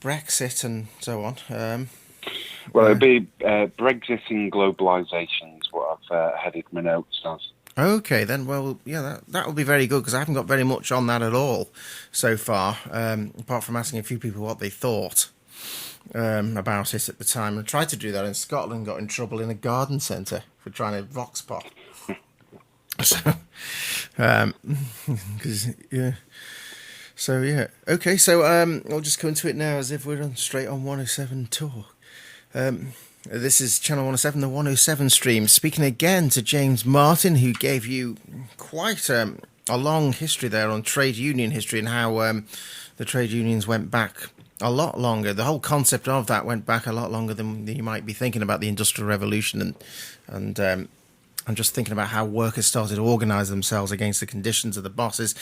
Brexit and so on. Well, it'd be Brexit and globalisation is what I've headed my notes as. Okay, then. Well, yeah, that will be very good because I haven't got very much on that at all so far, apart from asking a few people what they thought about it at the time. I tried to do that in Scotland, got in trouble in a garden centre for trying to vox pop. So, because yeah. So yeah, okay. So I'll just come to it now as if we're on straight on 107 talk. This is Channel 107, the 107 stream. Speaking again to James Martin, who gave you quite a long history there on trade union history and how the trade unions went back a lot longer. The whole concept of that went back a lot longer than you might be thinking about the Industrial Revolution and I'm just thinking about how workers started to organise themselves against the conditions of the bosses.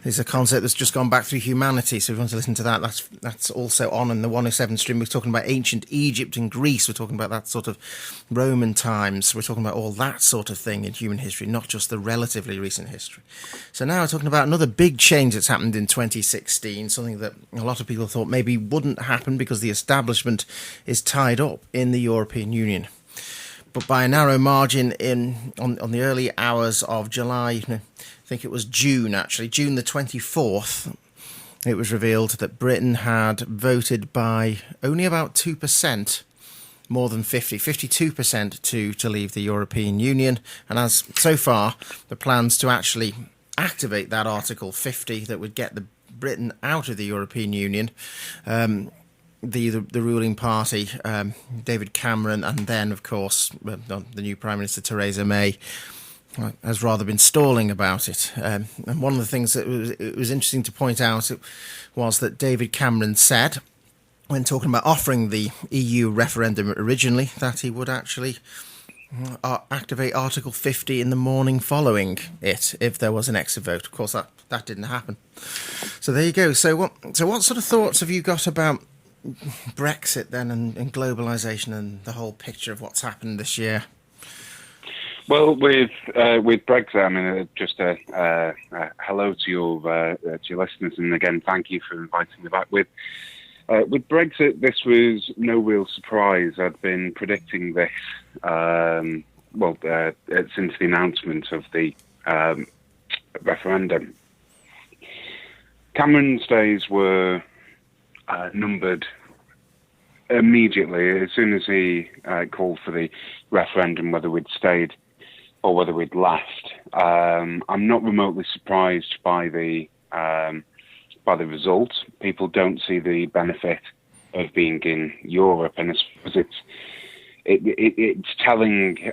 It's a concept that's just gone back through humanity. So if you want to listen to that, that's also on in the 107 stream. We're talking about ancient Egypt and Greece. We're talking about that sort of Roman times. We're talking about all that sort of thing in human history, not just the relatively recent history. So now we're talking about another big change that's happened in 2016, something that a lot of people thought maybe wouldn't happen because the establishment is tied up in the European Union. But by a narrow margin on the early hours of July, I think it was June actually, June the 24th, it was revealed that Britain had voted by only about 2%, more than 52% to leave the European Union. And as so far, the plans to actually activate that Article 50 that would get the Britain out of the European Union, the ruling party, David Cameron, and then, of course, the new Prime Minister, Theresa May, has rather been stalling about it. And one of the things that it was interesting to point out was that David Cameron said, when talking about offering the EU referendum originally, that he would actually activate Article 50 in the morning following it if there was an exit vote. Of course, that didn't happen. So there you go. So what sort of thoughts have you got about Brexit then and globalisation and the whole picture of what's happened this year? Well, with Brexit, I mean, just a hello to your listeners, and again, thank you for inviting me back. With Brexit, this was no real surprise. I'd been predicting this, since the announcement of the referendum. Cameron's days were numbered immediately as soon as he called for the referendum, whether we'd stayed or whether we'd left. I'm not remotely surprised by the result. People don't see the benefit of being in Europe, and I suppose it's telling.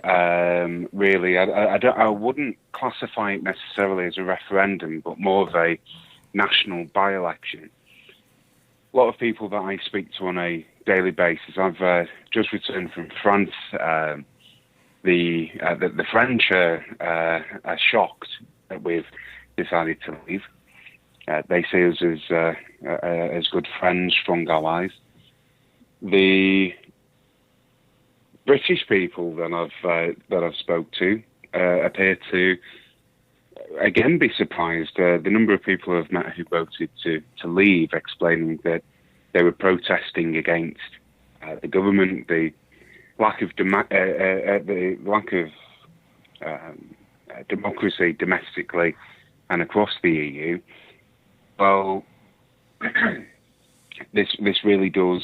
Really, I wouldn't classify it necessarily as a referendum, but more of a national by-election. A lot of people that I speak to on a daily basis. I've just returned from France. The French are shocked that we've decided to leave. They see us as good friends, strong allies. The British people that I've spoke to appear to again be surprised. The number of people I've met who voted to leave, explaining that they were protesting against the government, the lack of democracy domestically and across the EU. Well, this really does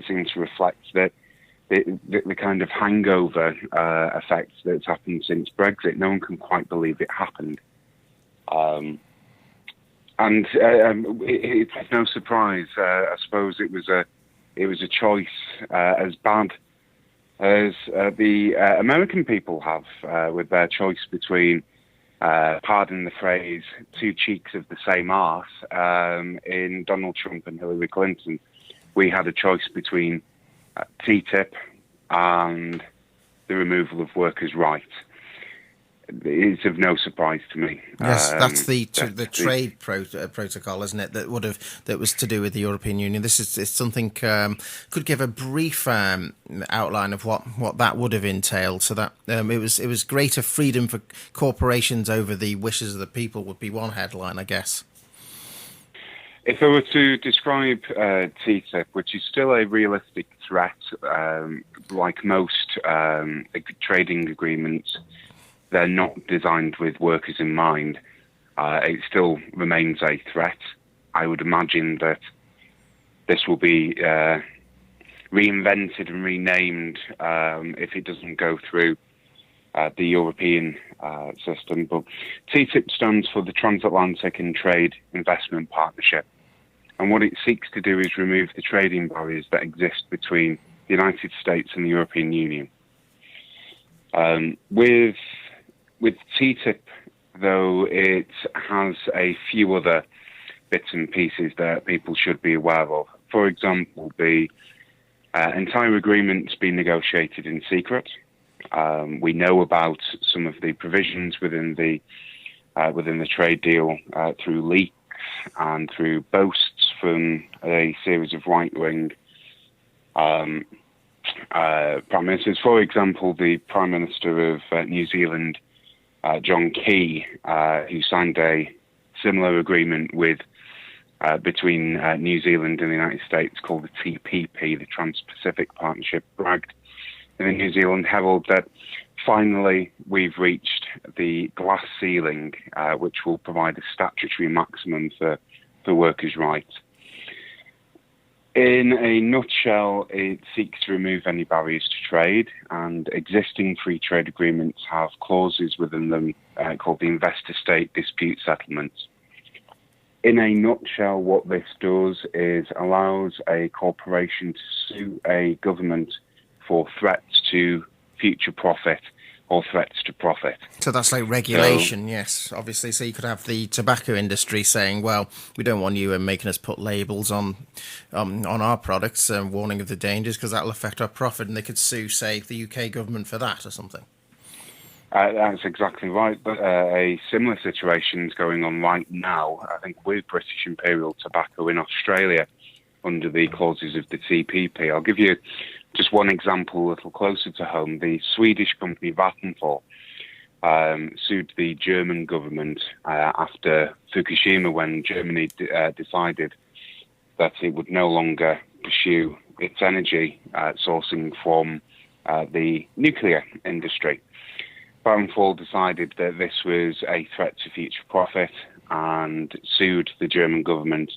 seem to reflect that the kind of hangover effect that's happened since Brexit. No one can quite believe it happened. It's no surprise. I suppose it was a choice as bad as the American people have with their choice between, pardon the phrase, two cheeks of the same arse in Donald Trump and Hillary Clinton. We had a choice between TTIP and the removal of workers' rights. It's of no surprise to me. Yes, that's the trade protocol, isn't it? That was to do with the European Union. This is something could give a brief outline of what that would have entailed. So that it was greater freedom for corporations over the wishes of the people would be one headline, I guess. If I were to describe TTIP, which is still a realistic threat, like most trading agreements, they're not designed with workers in mind. It still remains a threat. I would imagine that this will be reinvented and renamed if it doesn't go through the European system. But TTIP stands for the Transatlantic and Trade Investment Partnership. And what it seeks to do is remove the trading barriers that exist between the United States and the European Union. With TTIP, though, it has a few other bits and pieces that people should be aware of. For example, the entire agreement's been negotiated in secret. We know about some of the provisions within the trade deal through leaks and through boasts from a series of right-wing prime ministers. For example, the Prime Minister of New Zealand, John Key, who signed a similar agreement with between New Zealand and the United States called the TPP, the Trans-Pacific Partnership, bragged in the New Zealand Herald that finally we've reached the glass ceiling, which will provide a statutory maximum for workers' rights. In a nutshell, it seeks to remove any barriers to trade, and existing free trade agreements have clauses within them called the investor-state dispute settlements. In a nutshell, what this does is allows a corporation to sue a government for threats to future profit or threats to profit. So that's like regulation, yes, obviously. So you could have the tobacco industry saying, well, we don't want you making us put labels on our products and warning of the dangers because that'll affect our profit. And they could sue, say, the UK government for that or something. That's exactly right. But a similar situation is going on right now, I think, with British Imperial Tobacco in Australia under the clauses of the TPP. I'll give you just one example a little closer to home. The Swedish company Vattenfall sued the German government after Fukushima, when Germany decided that it would no longer pursue its energy sourcing from the nuclear industry. Vattenfall decided that this was a threat to future profit and sued the German government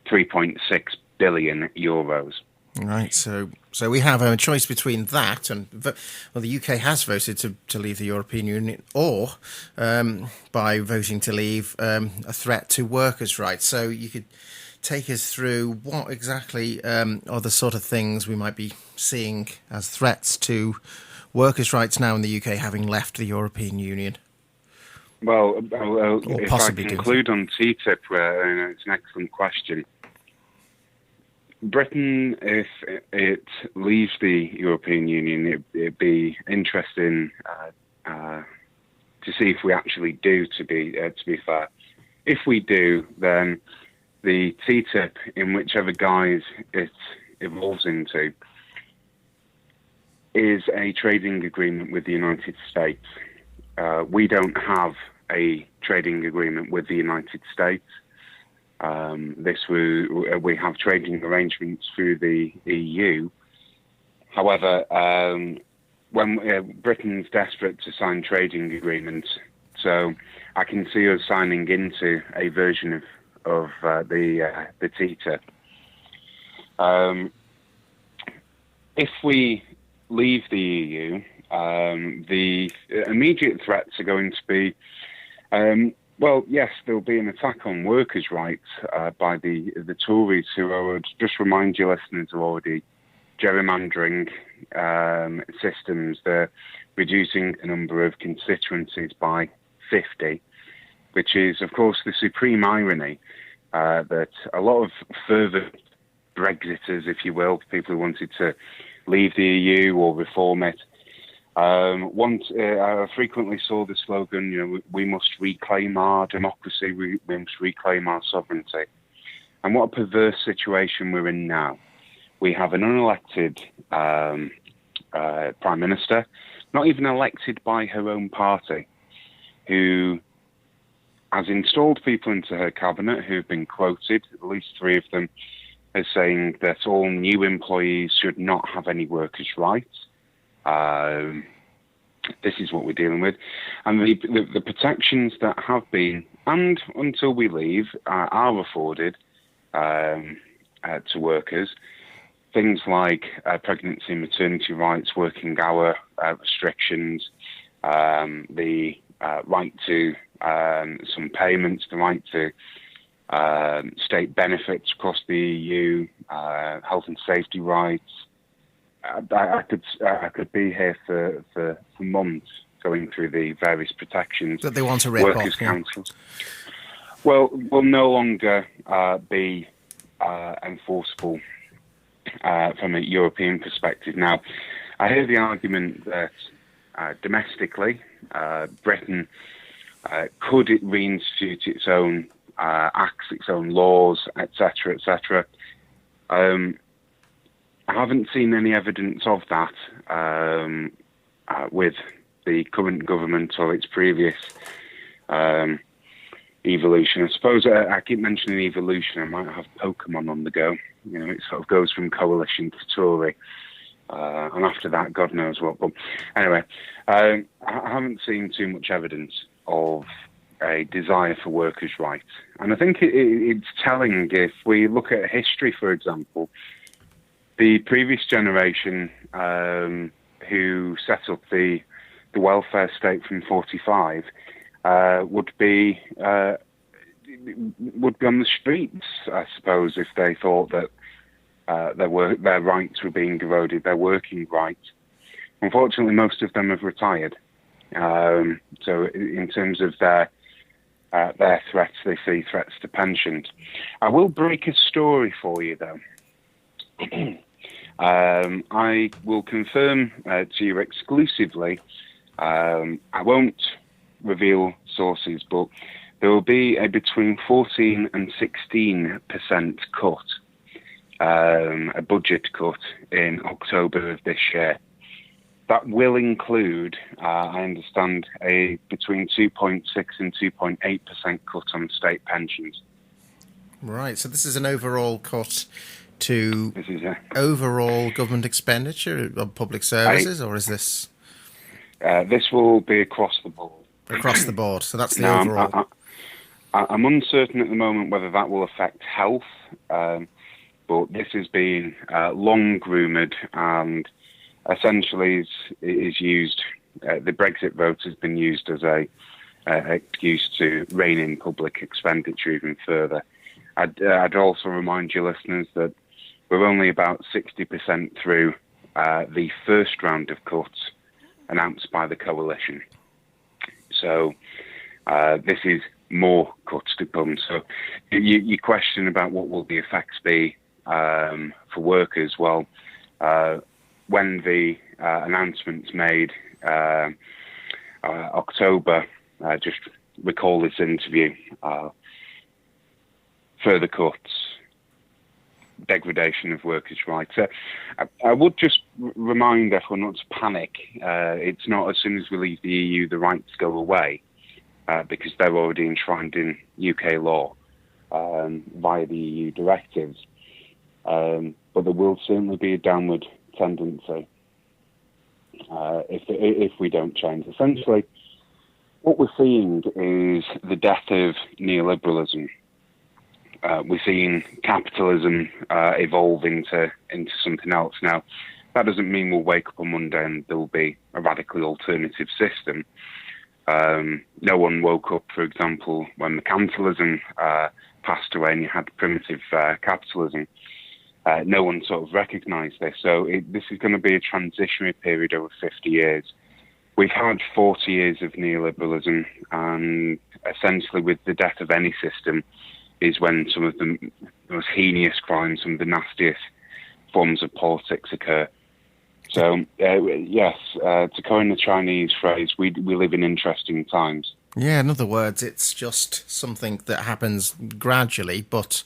3.6 billion euros. Right, so we have a choice between that and, well, the UK has voted to leave the European Union, or by voting to leave, a threat to workers' rights. So you could take us through what exactly are the sort of things we might be seeing as threats to workers' rights now in the UK, having left the European Union. Well, if I conclude on TTIP, it's an excellent question. Britain, if it leaves the European Union, it'd be interesting to see if we actually do. To be fair, if we do, then the TTIP, in whichever guise it evolves into, is a trading agreement with the United States. We don't have a trading agreement with the United States. We have trading arrangements through the EU. However, when Britain's desperate to sign trading agreements, so I can see us signing into a version of the TTIP. If we leave the EU, the immediate threats are going to be, well, yes, there'll be an attack on workers' rights by the Tories, who I would just remind your listeners are already gerrymandering systems. They're reducing the number of constituencies by 50, which is, of course, the supreme irony that a lot of further Brexiters, if you will, people who wanted to leave the EU or reform it, I frequently saw the slogan, we must reclaim our democracy, we must reclaim our sovereignty. And what a perverse situation we're in now. We have an unelected Prime Minister, not even elected by her own party, who has installed people into her cabinet who've been quoted, at least 3 of them, as saying that all new employees should not have any workers' rights. This is what we're dealing with. And the protections that have been, and until we leave, are afforded to workers, things like pregnancy and maternity rights, working hour restrictions, the right to some payments, the right to state benefits across the EU, health and safety rights. I could be here for months going through the various protections that they want to rip workers' off. Yeah. councils will no longer be enforceable from a European perspective. Now, I hear the argument that domestically, Britain could it reinstitute its own acts, its own laws, etc., etc. I haven't seen any evidence of that with the current government or its previous evolution. I suppose I keep mentioning evolution. I might have Pokemon on the go. You know, it sort of goes from coalition to Tory. And after that, God knows what. But anyway, I haven't seen too much evidence of a desire for workers' rights. And I think it's telling if we look at history, for example. The previous generation who set up the welfare state from 1945 would be on the streets, I suppose, if they thought that their rights were being eroded, their working rights. Unfortunately, most of them have retired. So in terms of their threats, they see threats to pensions. I will break a story for you, though. I will confirm to you exclusively. I won't reveal sources, but there will be a between 14 and 16% cut, a budget cut in October of this year. That will include, I understand, a between 2.6 and 2.8% cut on state pensions. Right, so this is an overall cut to overall government expenditure of public services, or is this? This will be across the board. Across the board, so that's the overall. I'm uncertain at the moment whether that will affect health, but this has been long rumoured and essentially is used. The Brexit vote has been used as a excuse to rein in public expenditure even further. I'd also remind your listeners that we're only about 60% through the first round of cuts announced by the coalition. So this is more cuts to come. So you question about what will the effects be for workers. Well, when the announcement's made October, just recall this interview, further cuts, degradation of workers' rights. I would just remind everyone not to panic. It's not as soon as we leave the EU the rights go away, because they're already enshrined in UK law via the EU directives. But there will certainly be a downward tendency if we don't change. Essentially, what we're seeing is the death of neoliberalism. We're seeing capitalism evolve into something else. Now, that doesn't mean we'll wake up on Monday and there'll be a radically alternative system. No one woke up, for example, when mercantilism passed away and you had primitive capitalism. No one sort of recognised this. So this is going to be a transitionary period over 50 years. We've had 40 years of neoliberalism, and essentially with the death of any system is when some of the most heinous crimes, some of the nastiest forms of politics occur. So, yes, to coin the Chinese phrase, we live in interesting times. Yeah, in other words, it's just something that happens gradually, but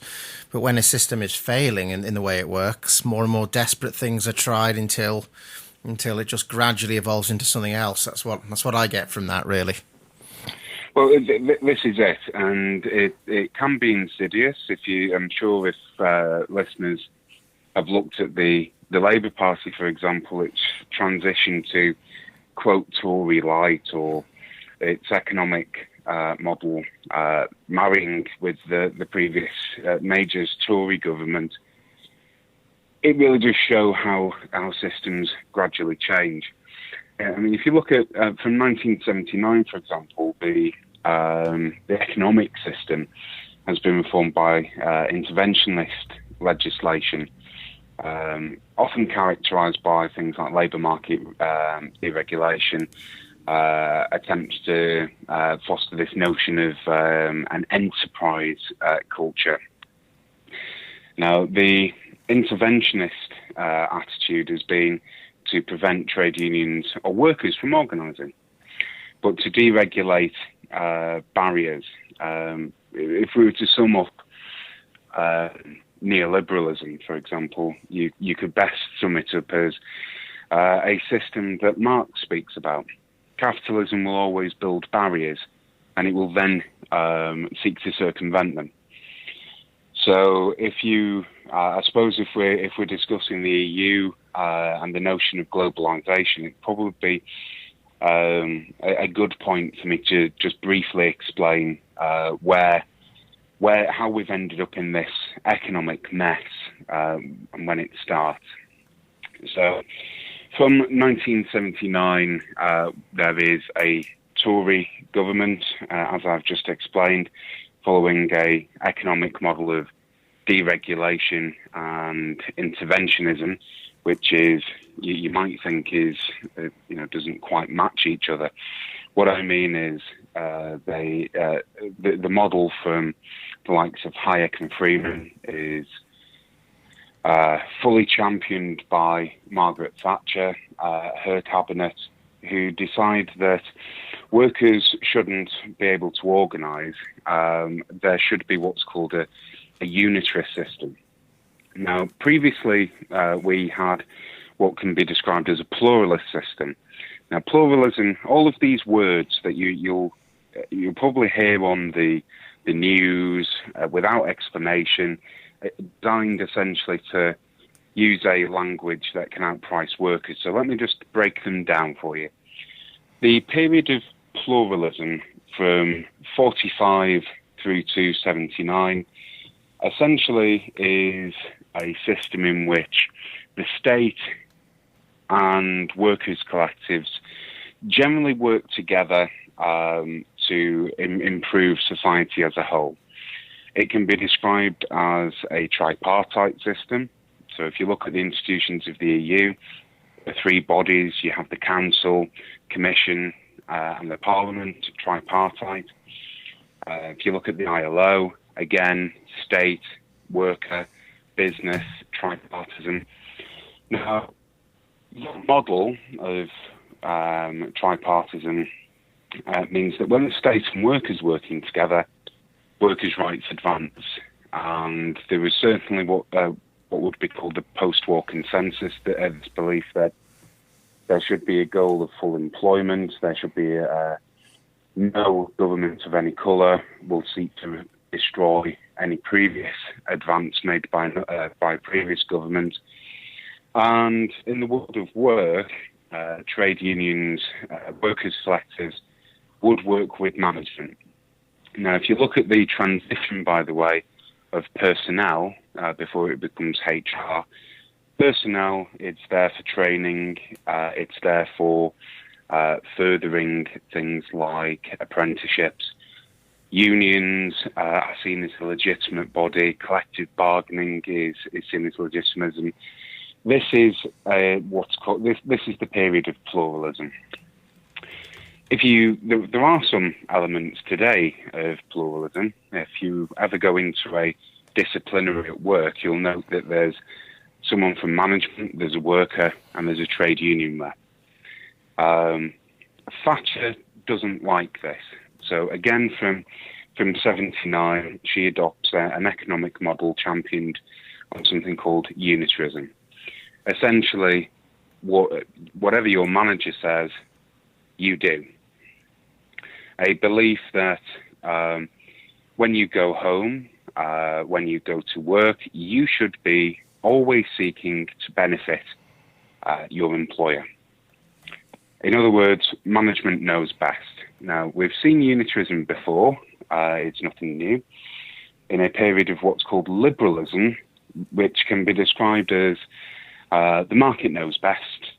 when a system is failing in the way it works, more and more desperate things are tried until it just gradually evolves into something else. That's what I get from that, really. Well, this is it, and it can be insidious. I'm sure if listeners have looked at the Labour Party, for example, its transition to quote Tory light, or its economic model marrying with the previous Major's Tory government. It really does show how our systems gradually change. I mean, if you look at from 1979, for example, the economic system has been reformed by interventionist legislation, often characterised by things like labour market deregulation, attempts to foster this notion of an enterprise culture. Now, the interventionist attitude has been to prevent trade unions or workers from organising, but to deregulate barriers. If we were to sum up neoliberalism, for example, you could best sum it up as a system that Marx speaks about. Capitalism will always build barriers, and it will then seek to circumvent them. So, I suppose if we're discussing the EU and the notion of globalisation, it'd probably be a good point for me to just briefly explain how we've ended up in this economic mess and when it starts. So, from 1979, there is a Tory government, as I've just explained, following a economic model of deregulation and interventionism, which is you might think is doesn't quite match each other. What I mean is the model from the likes of Hayek and Freeman is fully championed by Margaret Thatcher, her cabinet, who decide that workers shouldn't be able to organise. There should be what's called a unitarist system. Now, previously, we had what can be described as a pluralist system. Now, pluralism, all of these words that you'll probably hear on the news without explanation, designed essentially to use a language that can outprice workers. So let me just break them down for you. The period of pluralism from 45 through to 79 essentially is a system in which the state and workers' collectives generally work together to improve society as a whole. It can be described as a tripartite system. So if you look at the institutions of the EU, the three bodies, you have the Council, Commission, and the Parliament, tripartite. If you look at the ILO, again, state, worker, business, tripartism. Now, the model of tripartism means that when the state and workers working together, workers' rights advance. And there was certainly what would be called the post-war consensus, this belief that there should be a goal of full employment, there should be no government of any colour will seek to destroy any previous advance made by previous government. And in the world of work, trade unions, workers' collectives would work with management. Now, if you look at the transition, by the way, of personnel before it becomes HR, personnel, it's there for training, it's there for furthering things like apprenticeships. Unions are seen as a legitimate body. Collective bargaining is seen as legitimism. This is what's called this is the period of pluralism. There are some elements today of pluralism. If you ever go into a disciplinary at work, you'll note that there's someone from management, there's a worker, and there's a trade union there. Thatcher doesn't like this. So again, from 79, she adopts an economic model championed on something called unitarism. Essentially, whatever your manager says, you do. a belief that when you go home, when you go to work, you should be always seeking to benefit your employer. In other words, management knows best. Now, we've seen unitarism before. It's nothing new. In a period of what's called liberalism, which can be described as the market knows best.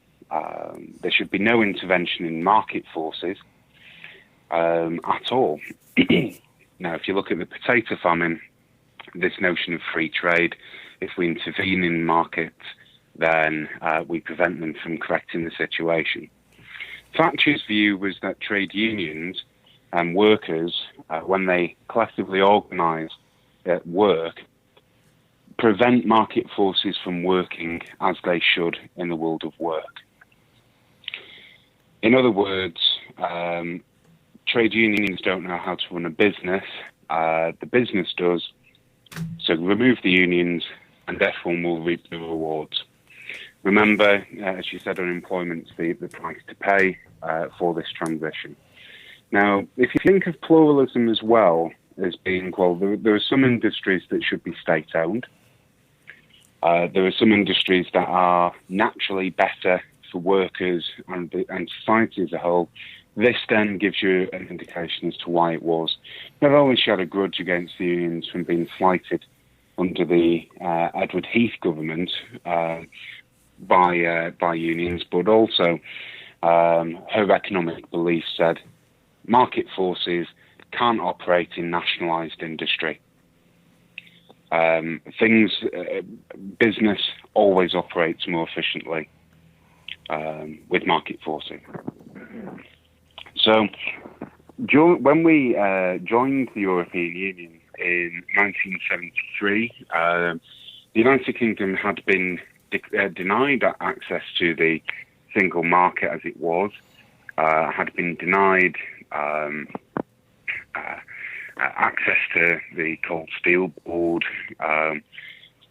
There should be no intervention in market forces at all. Now, if you look at the potato famine, this notion of free trade, if we intervene in markets, then we prevent them from correcting the situation. Thatcher's view was that trade unions and workers, when they collectively organise at work, prevent market forces from working as they should in the world of work. In other words, trade unions don't know how to run a business. The business does. So remove the unions and everyone will reap the rewards. Remember, as you said, unemployment's the price to pay for this transition. Now, if you think of pluralism as well as being, well, there are some industries that should be state-owned. There are some industries that are naturally better for workers and society as a whole. This then gives you an indication as to why it was. Not only she had a grudge against the unions from being slighted under the Edward Heath government by unions, but also her economic beliefs said market forces can't operate in nationalised industry. Business always operates more efficiently with market forcing. So when we joined the European Union in 1973, the United Kingdom had been denied access to the single market as it was, had been denied access to the Cold Steel Board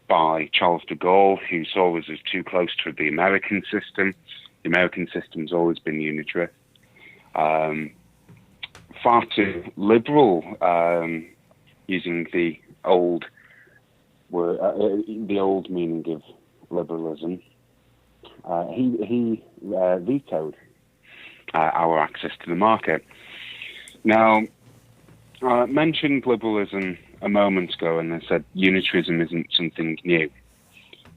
by Charles de Gaulle, who saw us as too close to the American system. The American system's always been unitarist. Far too liberal, using the old meaning of liberalism. He vetoed our access to the market. Now, I mentioned liberalism a moment ago, and I said unitarism isn't something new.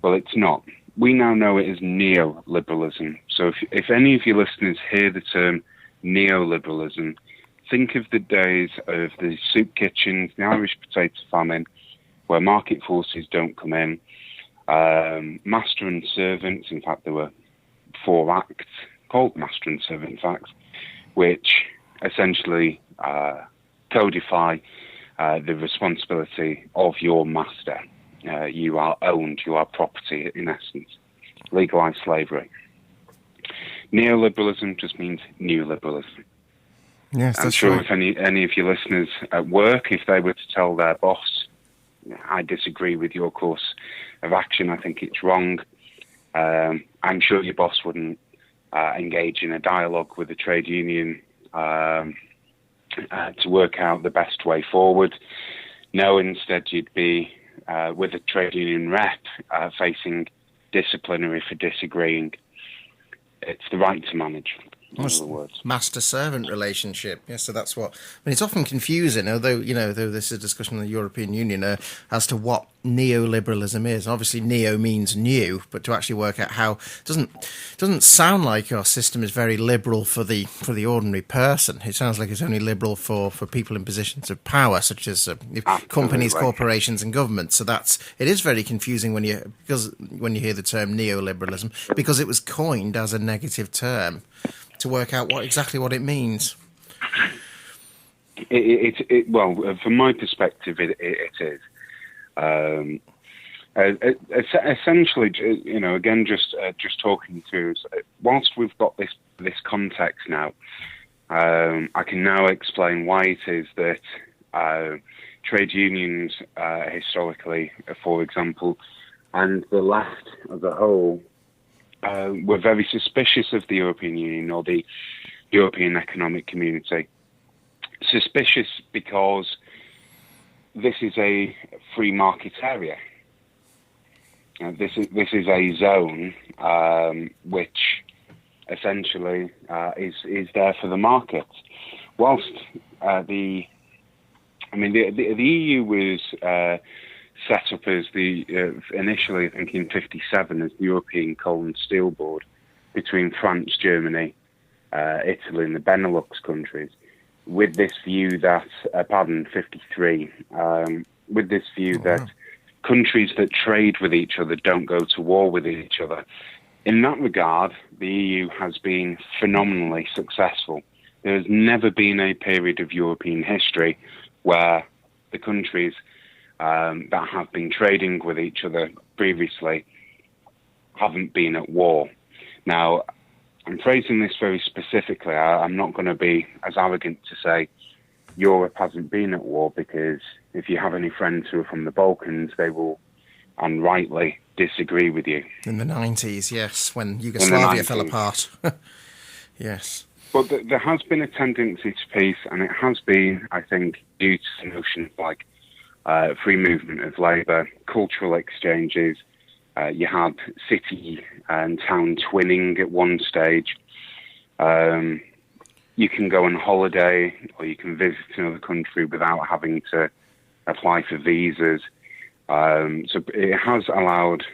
Well, it's not. We now know it as neoliberalism. So if any of your listeners hear the term neoliberalism, think of the days of the soup kitchens, the Irish potato famine, where market forces don't come in. Master and servants, in fact, there were 4 acts called Master and Servant Acts, which essentially codify the responsibility of your master. You are owned, you are property, in essence. Legalised slavery. Neoliberalism just means new liberalism. Yes, I'm that's sure right. if any of your listeners at work, if they were to tell their boss, I disagree with your course of action, I think it's wrong, I'm sure your boss wouldn't engage in a dialogue with the trade union to work out the best way forward. No, instead you'd be with a trade union rep facing disciplinary for disagreeing. It's the right to manage. In other words, Master-servant relationship. Yes, so that's what. I mean, it's often confusing, although though this is a discussion in the European Union as to what neoliberalism is. Obviously, neo means new, but to actually work out how doesn't sound like our system is very liberal for the ordinary person. It sounds like it's only liberal for people in positions of power, such as companies, corporations, and governments. So it is very confusing when you hear the term neoliberalism, because it was coined as a negative term, to work out exactly what it means. Well, from my perspective, it is. Essentially, again, just talking through. Whilst we've got this context now, I can now explain why it is that trade unions historically, for example, and the left as a whole, were very suspicious of the European Union or the European Economic Community. suspicious because this is a free market area. This is a zone which essentially is there for the market. Whilst the EU was set up as initially, I think in '57, as the European Coal and Steel Board between France, Germany, Italy, and the Benelux countries, with this view that, '53, with this view that countries that trade with each other don't go to war with each other. In that regard, the EU has been phenomenally successful. There has never been a period of European history where the countries that have been trading with each other previously haven't been at war. Now, I'm phrasing this very specifically. I'm not going to be as arrogant to say Europe hasn't been at war, because if you have any friends who are from the Balkans, they will, and rightly, disagree with you. In the 90s, yes, when Yugoslavia fell apart. Yes. But there has been a tendency to peace, and it has been, I think, due to notions like free movement of labour, cultural exchanges. You had city and town twinning at one stage. You can go on holiday, or you can visit another country without having to apply for visas. So it has allowed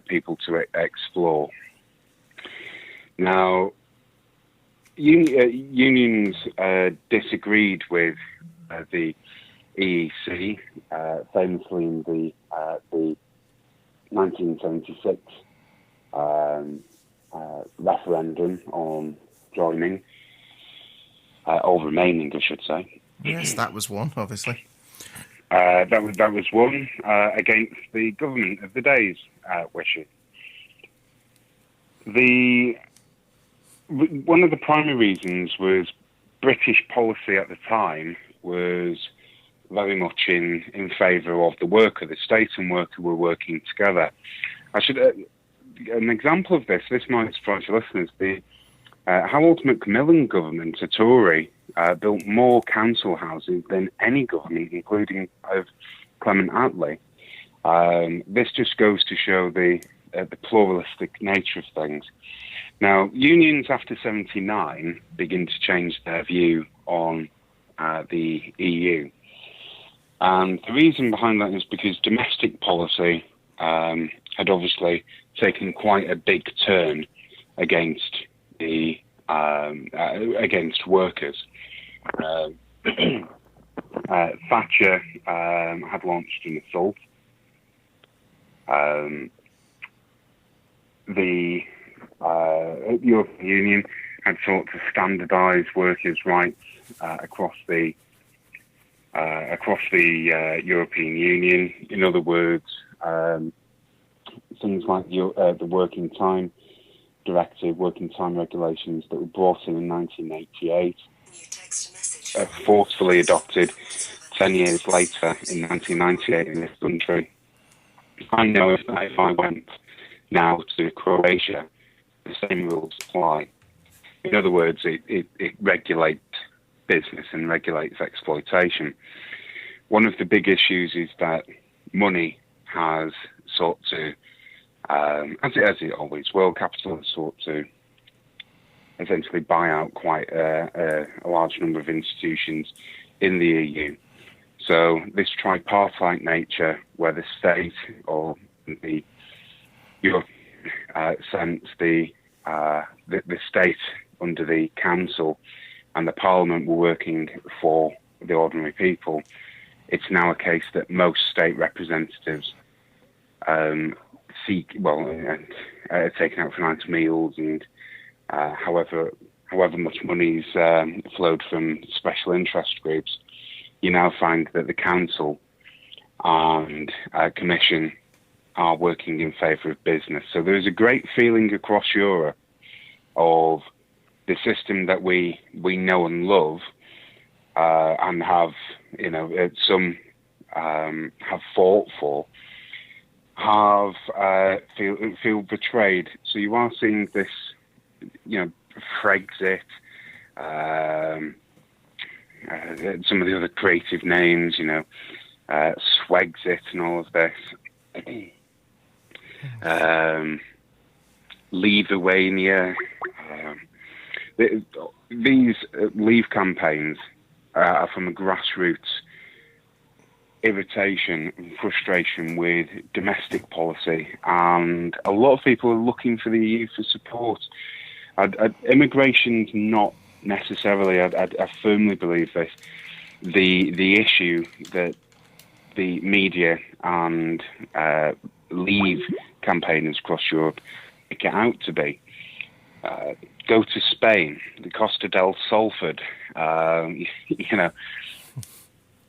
people to explore. Now, unions disagreed with the EEC, famously in the 1976 referendum on joining, or remaining, I should say. Yes, that was one, obviously. That was one against the government of the day's wishes. One of the primary reasons was British policy at the time was very much in favour of the worker. The state and worker were working together. An example of this might surprise your listeners, the Harold Macmillan government, a Tory, built more council houses than any government, including of Clement Attlee. This just goes to show the pluralistic nature of things. Now, unions after '79 begin to change their view on the EU. And the reason behind that is because domestic policy had obviously taken quite a big turn against against workers. Thatcher had launched an assault. The European Union had sought to standardise workers' rights across the European Union. In other words, things like the Working Time Directive, Working Time Regulations that were brought in 1988, forcefully adopted 10 years later in 1998 in this country. I know if I went now to Croatia, the same rules apply. In other words, it regulates business and regulates exploitation. One of the big issues is that money has sought to, as it always will, capital has sought to essentially buy out quite a large number of institutions in the EU. So this tripartite nature, where the state or the Europe sense the state under the council and the parliament were working for the ordinary people, it's now a case that most state representatives taking out financial meals and however much money's flowed from special interest groups. You now find that the council and commission are working in favour of business. So there is a great feeling across Europe of the system that we know and love, and have, some have fought for, feel betrayed. So you are seeing this, Brexit, some of the other creative names, Swexit and all of this. Leave-A-Wania. These leave campaigns are from a grassroots irritation and frustration with domestic policy, and a lot of people are looking for the EU for support. Immigration's not necessarily, I firmly believe this, the issue that the media and leave campaigners across Europe make it out to be. Go to Spain, the Costa del Salford.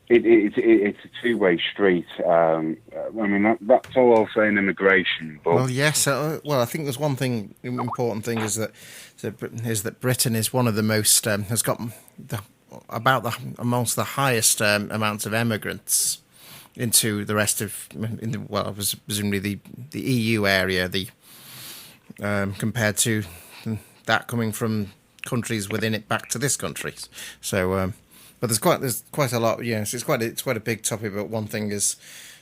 It's a two-way street. That's all I'll say in immigration. But well, yes. I think there's one thing, important thing, is that Britain is one of the most has got amongst the highest amounts of emigrants into the rest of presumably the EU area. Compared to that coming from countries within it back to this country. So, but there's quite a lot. Yes, it's quite a big topic. But one thing is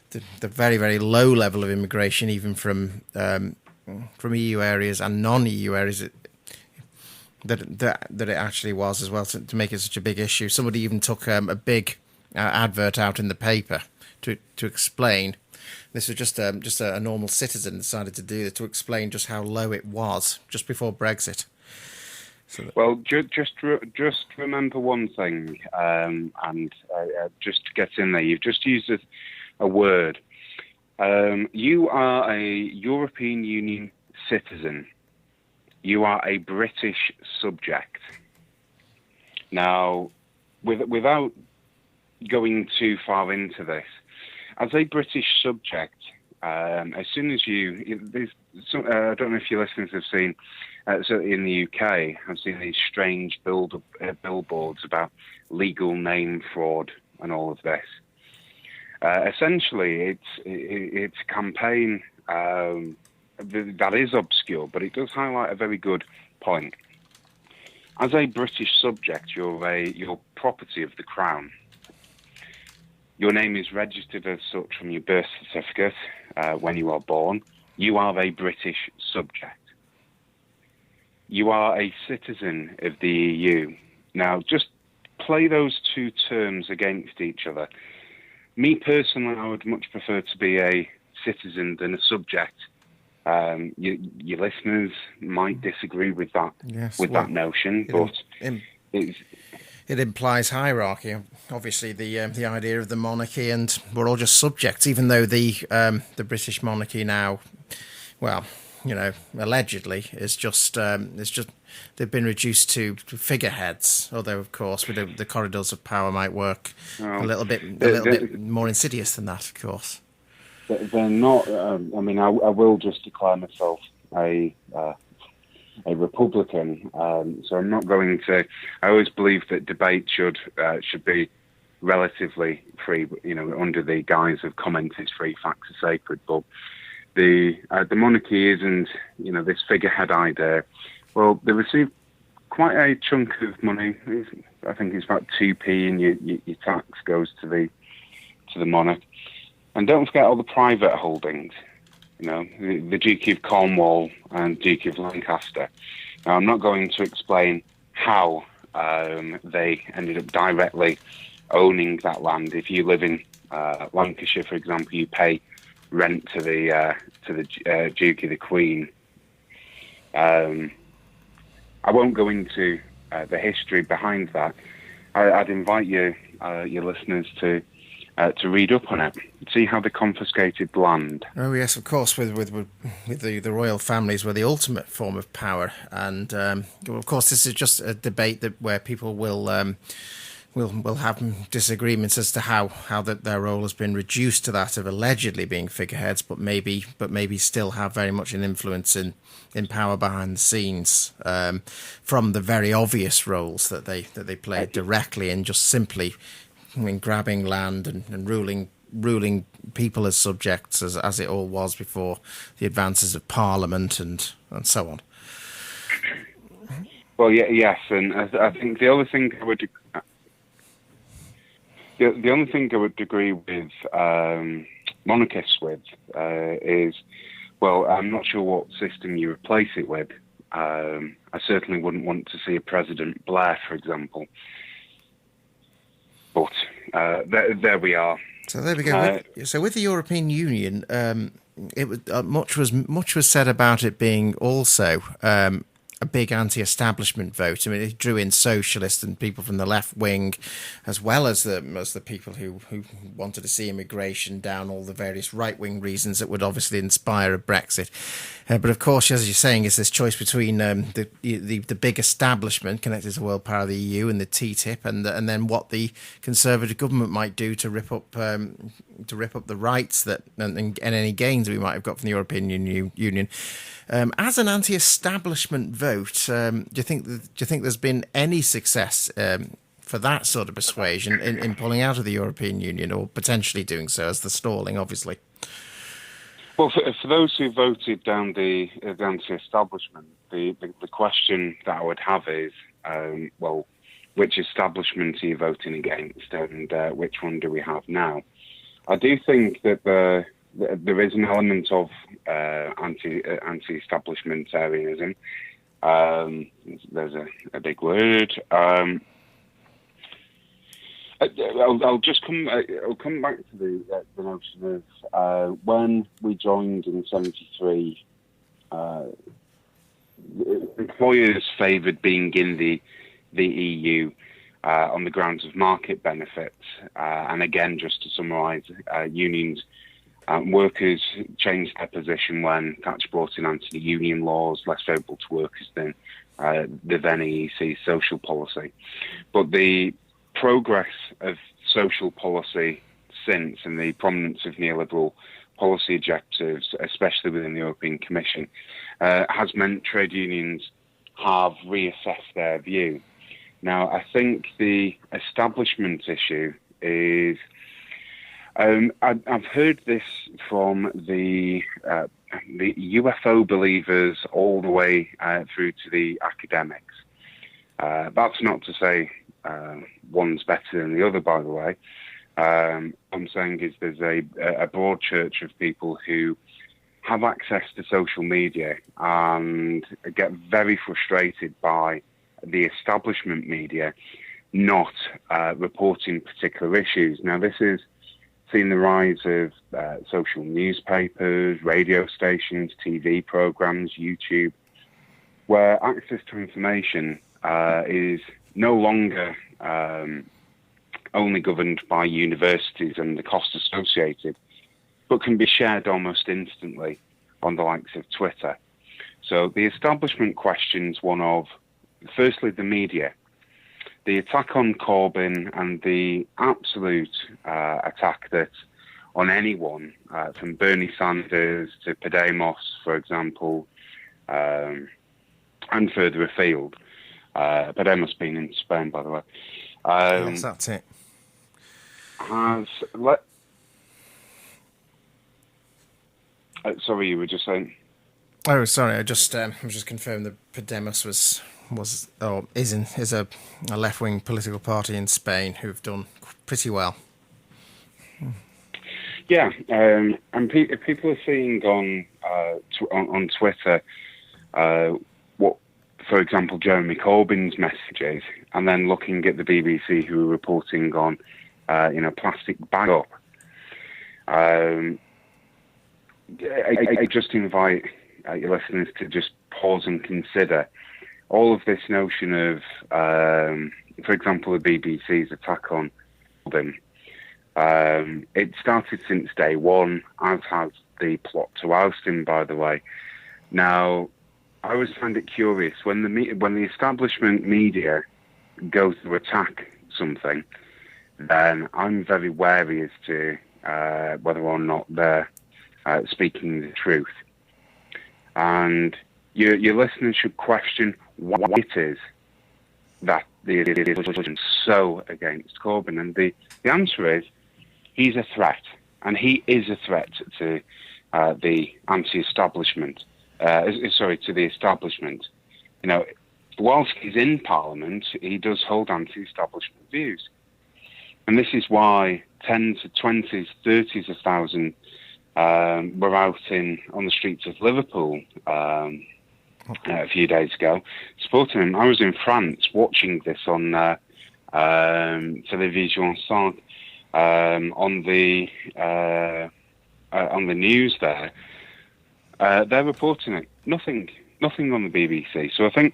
the very, very low level of immigration, even from EU areas and non-EU areas. That it actually was as well to make it such a big issue. Somebody even took a big advert out in the paper to explain. This was just a normal citizen decided to do it to explain just how low it was just before Brexit. Well, just remember one thing, and just to get in there, you've just used a word. You are a European Union citizen. You are a British subject. Now, without going too far into this, as a British subject, as soon as I don't know if your listeners have seen, certainly in the UK, I've seen these strange billboards about legal name fraud and all of this. Essentially, it's a campaign that is obscure, but it does highlight a very good point. As a British subject, you're property of the Crown. Your name is registered as such from your birth certificate when you are born. You are a British subject. You are a citizen of the EU. Now, just play those two terms against each other. Me personally, I would much prefer to be a citizen than a subject. Your listeners might disagree with that that notion, but it implies hierarchy. Obviously, the idea of the monarchy, and we're all just subjects. Even though the British monarchy now, allegedly is just they've been reduced to figureheads. Although, of course, with the corridors of power might work a little bit more insidious than that. Of course, they're not. I will just declare myself a Republican, so I'm not going to. I always believe that debate should be relatively free, under the guise of comment is free, facts are sacred. But the monarchy isn't, this figurehead idea. Well, they receive quite a chunk of money. I think it's about 2p, and your tax goes to the monarch. And don't forget all the private holdings. The Duke of Cornwall and Duke of Lancaster. Now, I'm not going to explain how they ended up directly owning that land. If you live in Lancashire, for example, you pay rent to the Duke of the Queen. I won't go into the history behind that. I'd invite your listeners to read up on it, see how they confiscated land. Oh yes, of course. With the royal families were the ultimate form of power, and of course this is just a debate where people will have disagreements as to how their role has been reduced to that of allegedly being figureheads, but maybe still have very much an influence in power behind the scenes, from the very obvious roles that they play directly in just simply grabbing land and ruling people as subjects, as it all was before the advances of Parliament and so on. Well, yes, and I think the other thing I would the only thing I would agree with monarchists with is, well, I'm not sure what system you replace it with. I certainly wouldn't want to see a President Blair, for example. But there we are. So there we go. So with the European Union, it was much was said about it being also a big anti-establishment vote. I mean, it drew in socialists and people from the left wing, as well as the people who wanted to see immigration down all the various right-wing reasons that would obviously inspire a Brexit. But of course, as you're saying, is this choice between the big establishment connected to world power, the EU, and the TTIP, and then what the Conservative government might do to rip up the rights that and any gains we might have got from the European Union. As an anti-establishment vote, do you think there's been any success for that sort of persuasion in pulling out of the European Union, or potentially doing so, as the stalling, obviously? Well, for those who voted down the anti-establishment, the question that I would have is, well, which establishment are you voting against, and which one do we have now? I do think that there is an element of anti-establishmentarianism. There's a big word. I'll come back to the notion of when we joined in '73. Employers favoured being in the EU on the grounds of market benefits, and again, just to summarise, unions. Workers changed their position when Thatcher brought in anti-union laws, less favourable to workers than the then EEC social policy. But the progress of social policy since, and the prominence of neoliberal policy objectives, especially within the European Commission, has meant trade unions have reassessed their view. Now, I think the establishment issue is... I've heard this from the UFO believers all the way through to the academics. That's not to say one's better than the other, by the way. I'm saying is there's a broad church of people who have access to social media and get very frustrated by the establishment media not reporting particular issues. Now, this is seen the rise of social newspapers, radio stations, TV programs, YouTube, where access to information is no longer only governed by universities and the costs associated, but can be shared almost instantly on the likes of Twitter. So the establishment questions one of, firstly, the media. The attack on Corbyn and the absolute attack that on anyone, from Bernie Sanders to Podemos, for example, and further afield. Podemos being in Spain, by the way. Yes, that's it. Sorry, you were just saying? Oh, sorry. I was just confirming that Podemos is a left-wing political party in Spain who've done pretty well. Yeah, and people are seeing on Twitter what, for example, Jeremy Corbyn's messages, and then looking at the BBC who are reporting on, plastic bag up. I just invite your listeners to just pause and consider all of this notion of, for example, the BBC's attack on Corbyn. It started since day one, as has the plot to oust him, by the way. Now, I always find it curious when the establishment media go to attack something, then I'm very wary as to whether or not they're speaking the truth. And your listeners should question why it is that the establishment is so against Corbyn. And the answer is he's a threat, and he is a threat to the anti-establishment. To the establishment. Whilst he's in Parliament, he does hold anti-establishment views. And this is why tens of twenties, 30s of thousands were out on the streets of Liverpool a few days ago, supporting him. I was in France watching this on Télévision 5 on the news there. They're reporting it. Nothing on the BBC. So I think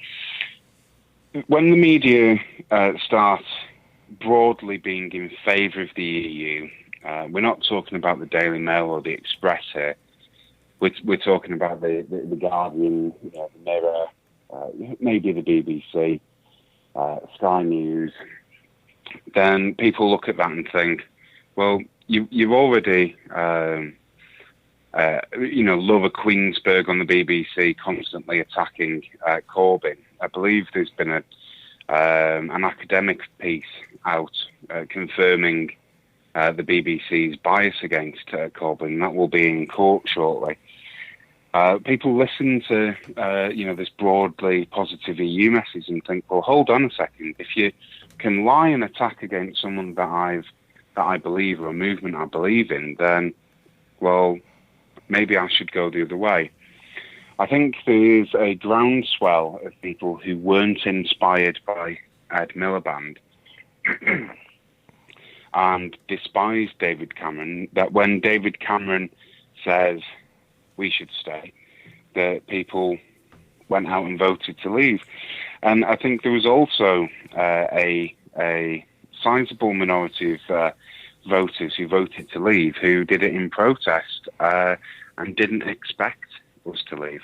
when the media start broadly being in favour of the EU, we're not talking about the Daily Mail or the Express here. We're talking about the Guardian, the Mirror, maybe the BBC, Sky News. Then people look at that and think, well, you've already, Laura Queensberg on the BBC constantly attacking Corbyn. I believe there's been an academic piece out confirming the BBC's bias against Corbyn. That will be in court shortly. People listen to this broadly positive EU message and think, well, hold on a second. If you can lie and attack against someone that I believe, or a movement I believe in, then, well, maybe I should go the other way. I think there's a groundswell of people who weren't inspired by Ed Miliband and despise David Cameron, that when David Cameron says we should stay, that people went out and voted to leave. And I think there was also a sizable minority of voters who voted to leave who did it in protest and didn't expect us to leave.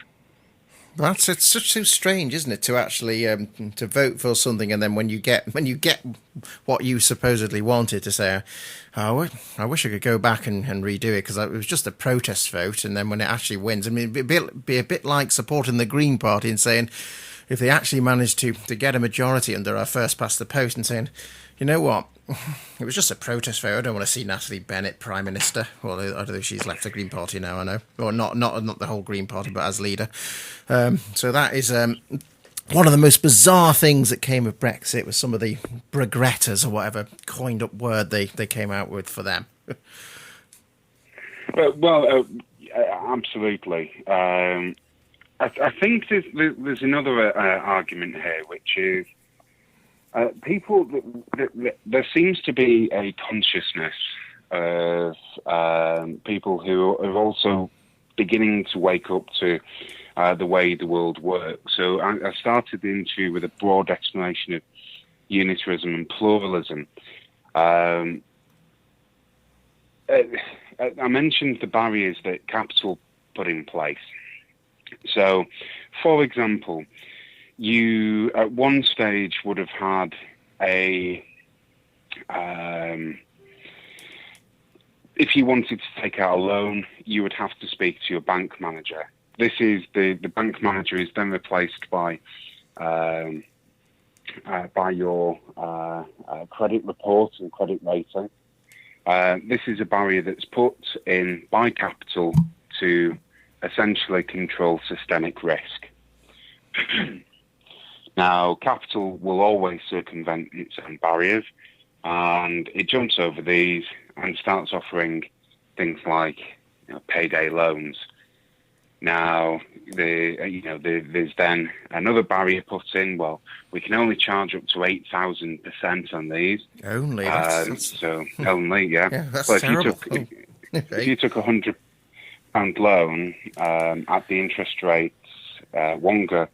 It's so strange, isn't it, to actually to vote for something, and then when you get what you supposedly wanted, to say, oh, I wish I could go back and redo it because it was just a protest vote, and then when it actually wins, I mean, it'd be a bit like supporting the Green Party and saying, if they actually managed to get a majority under our first past the post, and saying, you know what, it was just a protest vote. I don't want to see Natalie Bennett Prime Minister. Well, I don't know if she's left the Green Party now, I know. Or not the whole Green Party, but as leader. So that is one of the most bizarre things that came of Brexit, was some of the BRexiters or whatever coined up word they came out with for them. Absolutely. I think there's another argument here, which is people. There seems to be a consciousness of people who are also beginning to wake up to the way the world works. So I started the interview with a broad explanation of unitarism and pluralism. I mentioned the barriers that capital put in place. So, for example, you at one stage would have had if you wanted to take out a loan, you would have to speak to your bank manager. This is the bank manager is then replaced by your credit report and credit rating. This is a barrier that's put in by capital to essentially control systemic risk. Now, capital will always circumvent its own barriers, and it jumps over these and starts offering things like payday loans. Now, there's then another barrier put in. Well, we can only charge up to 8,000% on these. Only, so only, yeah. That's well, terrible. If you took £100 loan at the interest rates Wonga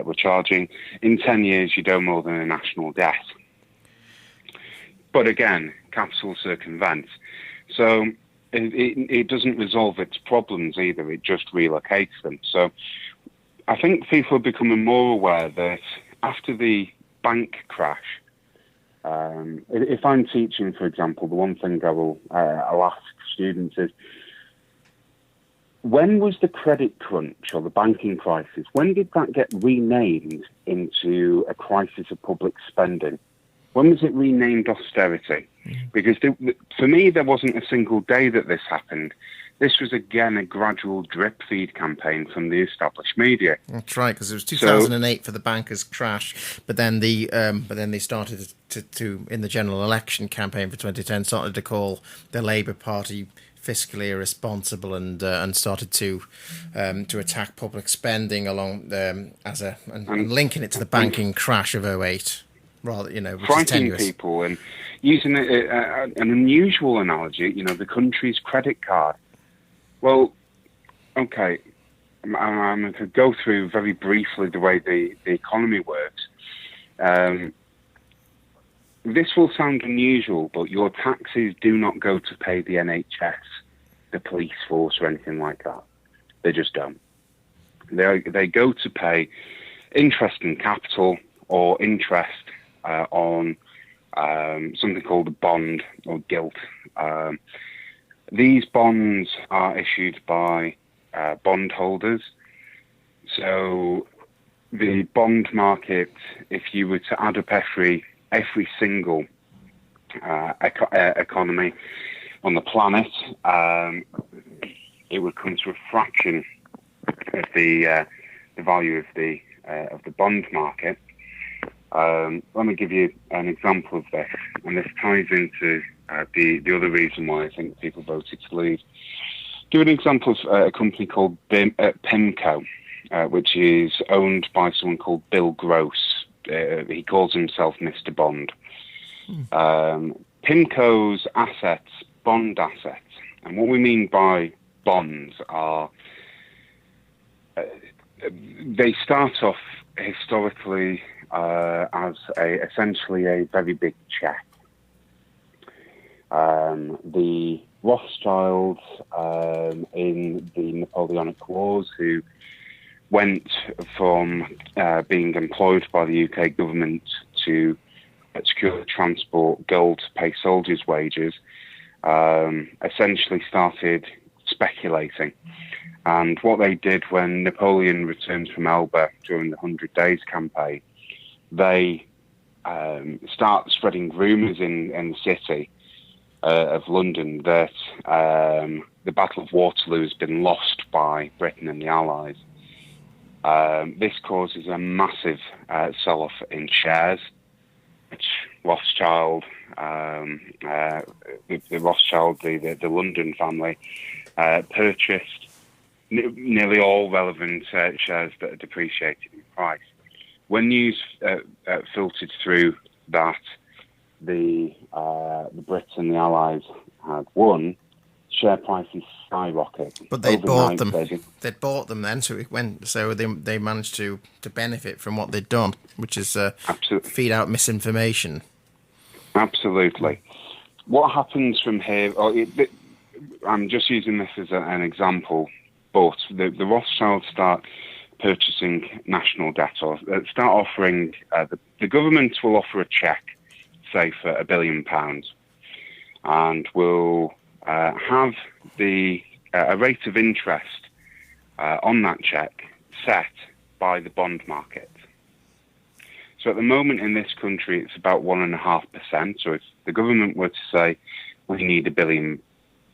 were charging, in 10 years you'd owe more than a national debt. But again, capital circumvents. So it doesn't resolve its problems either, it just relocates them. So I think people are becoming more aware that after the bank crash, if I'm teaching, for example, the one thing I'll ask students is, when was the credit crunch or the banking crisis, when did that get renamed into a crisis of public spending? When was it renamed austerity? Because for me, there wasn't a single day that this happened This was again a gradual drip feed campaign from the established media. That's right, because it was So 2008 for the bankers' crash, but then they started to in the general election campaign for 2010 started to call the Labour Party fiscally irresponsible and started to attack public spending along and linking it to the banking crash of '08, rather which is frightening tenuous. people and using an unusual analogy, the country's credit card. Well, okay, I'm going to go through very briefly the way the economy works. This will sound unusual, but your taxes do not go to pay the NHS, the police force, or anything like that. They just don't. They go to pay interest in capital or interest on something called a bond or gilt. These bonds are issued by bondholders. So the bond market, if you were to add up every single economy on the planet, it would come to a fraction of the value of the bond market. Let me give you an example of this, and this ties into the other reason why I think people voted to leave. Give an example of a company called PIMCO, which is owned by someone called Bill Gross. He calls himself Mr. Bond. PIMCO's assets, bond assets, and what we mean by bonds are they start off historically as essentially a very big check. The Rothschilds in the Napoleonic Wars, who went from being employed by the UK government to secure transport gold to pay soldiers' wages, essentially started speculating. And what they did when Napoleon returned from Elba during the 100 Days campaign, they start spreading rumours in the city of London that the Battle of Waterloo has been lost by Britain and the Allies. This causes a massive sell-off in shares, which Rothschild, the London family, purchased nearly all relevant shares that are depreciated in price. When news filtered through that the Brits and the Allies had won, share prices skyrocketed. But they bought them. They'd bought them then, so it went. So they managed to benefit from what they'd done, which is feed out misinformation. Absolutely. What happens from here? I'm just using this as an example, but the Rothschilds start purchasing national debt, or start offering. The government will offer a cheque, say for £1 billion, and will have a rate of interest on that cheque set by the bond market. So at the moment in this country, it's about 1.5%. So if the government were to say we need £1 billion,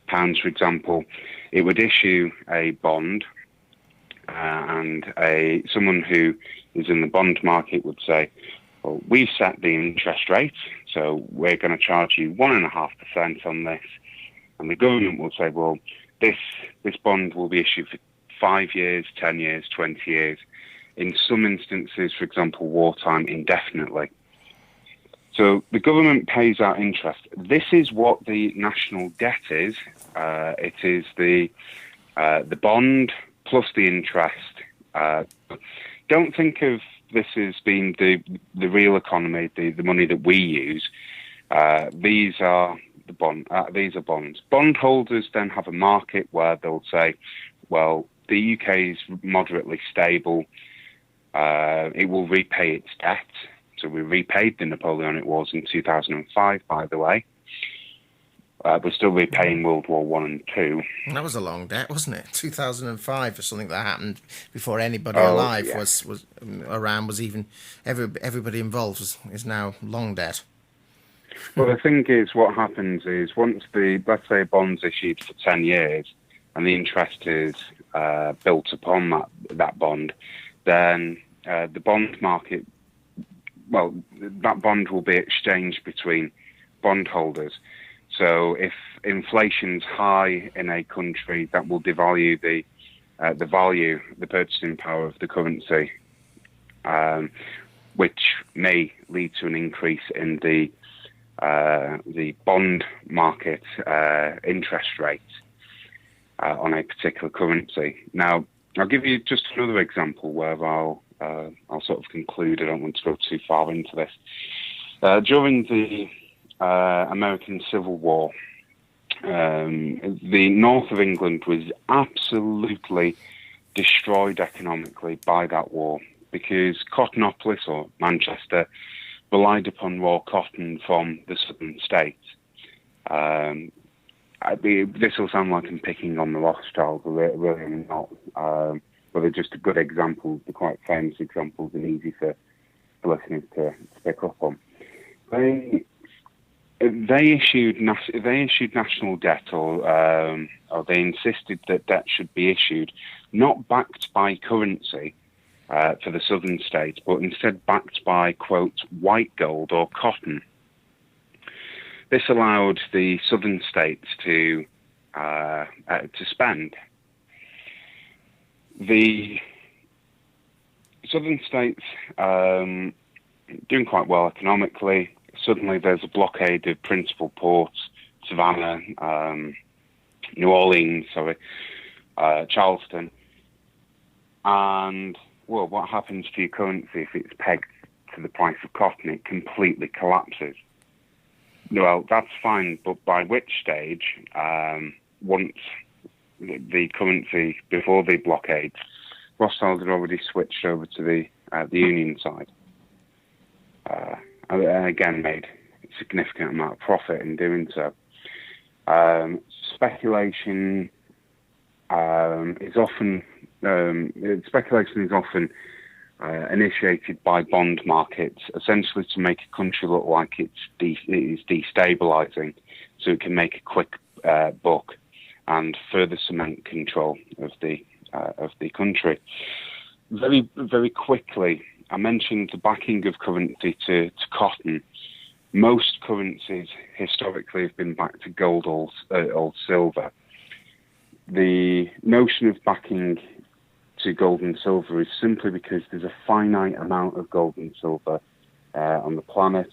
for example, it would issue a bond, and someone who is in the bond market would say, well, we've set the interest rate, so we're going to charge you 1.5% on this. And the government will say, well, this bond will be issued for 5 years, 10 years, 20 years. In some instances, for example, wartime, indefinitely. So the government pays out interest. This is what the national debt is. It is the bond plus the interest. Don't think of this as being the real economy, the money that we use. These are these are bonds. Bondholders then have a market where they'll say, well, the UK is moderately stable. It will repay its debt. So we repaid the Napoleonic Wars in 2005, by the way. We're still repaying World War One and Two. That was a long debt, wasn't it? 2005 for something that happened before anybody alive was around. Was even everybody involved is now long debt. Well, the thing is, what happens is once let's say a bond's issued for 10 years, and the interest is built upon that bond, then the bond market, well, that bond will be exchanged between bondholders. So if inflation's high in a country, that will devalue the value, the purchasing power of the currency, which may lead to an increase in the bond market interest rate on a particular currency. Now, I'll give you just another example where I'll sort of conclude. I don't want to go too far into this. During the American Civil War, the north of England was absolutely destroyed economically by that war, because Cottonopolis, or Manchester, relied upon raw cotton from the southern states. This will sound like I'm picking on the Rothschilds, but really I'm not. But they're just a good example, they're quite famous examples and easy for listeners to pick up on. They issued national debt, or they insisted that debt should be issued, not backed by currency for the southern states, but instead backed by, quote, white gold or cotton. This allowed the southern states to spend. The southern states doing quite well economically. Suddenly there's a blockade of principal ports, Savannah, New Orleans, Charleston. And, well, what happens to your currency if it's pegged to the price of cotton? It completely collapses. Well, that's fine, but by which stage, once the currency, before the blockade, Rothschild had already switched over to the Union side. And again, made a significant amount of profit in doing so. Speculation is often initiated by bond markets, essentially to make a country look like it is destabilizing, so it can make a quick buck and further cement control of the country. Very, very quickly, I mentioned the backing of currency to cotton. Most currencies historically have been backed to gold or silver. The notion of backing to gold and silver is simply because there's a finite amount of gold and silver on the planet,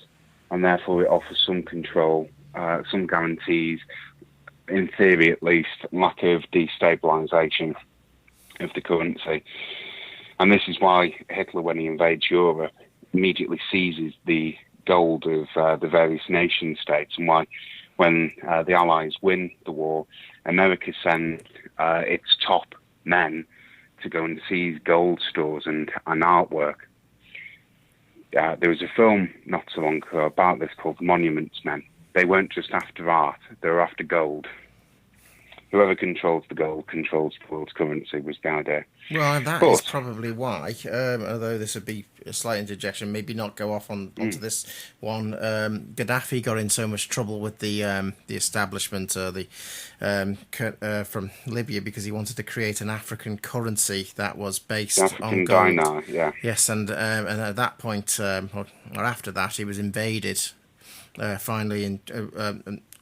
and therefore it offers some control, some guarantees, in theory at least, lack of destabilisation of the currency. And this is why Hitler, when he invades Europe, immediately seizes the gold of the various nation states, and why when the Allies win the war, America sends its top men to go and seize gold stores and artwork. There was a film not so long ago about this called Monuments Men. They weren't just after art, they were after gold. Whoever controls the gold controls the world's currency, was the idea. Well, that is probably why, although this would be a slight interjection, maybe not go off onto this one. Gaddafi got in so much trouble with the establishment from Libya because he wanted to create an African currency that was based on gold. Dinar, yeah. Yes, and at that point, or after that, he was invaded finally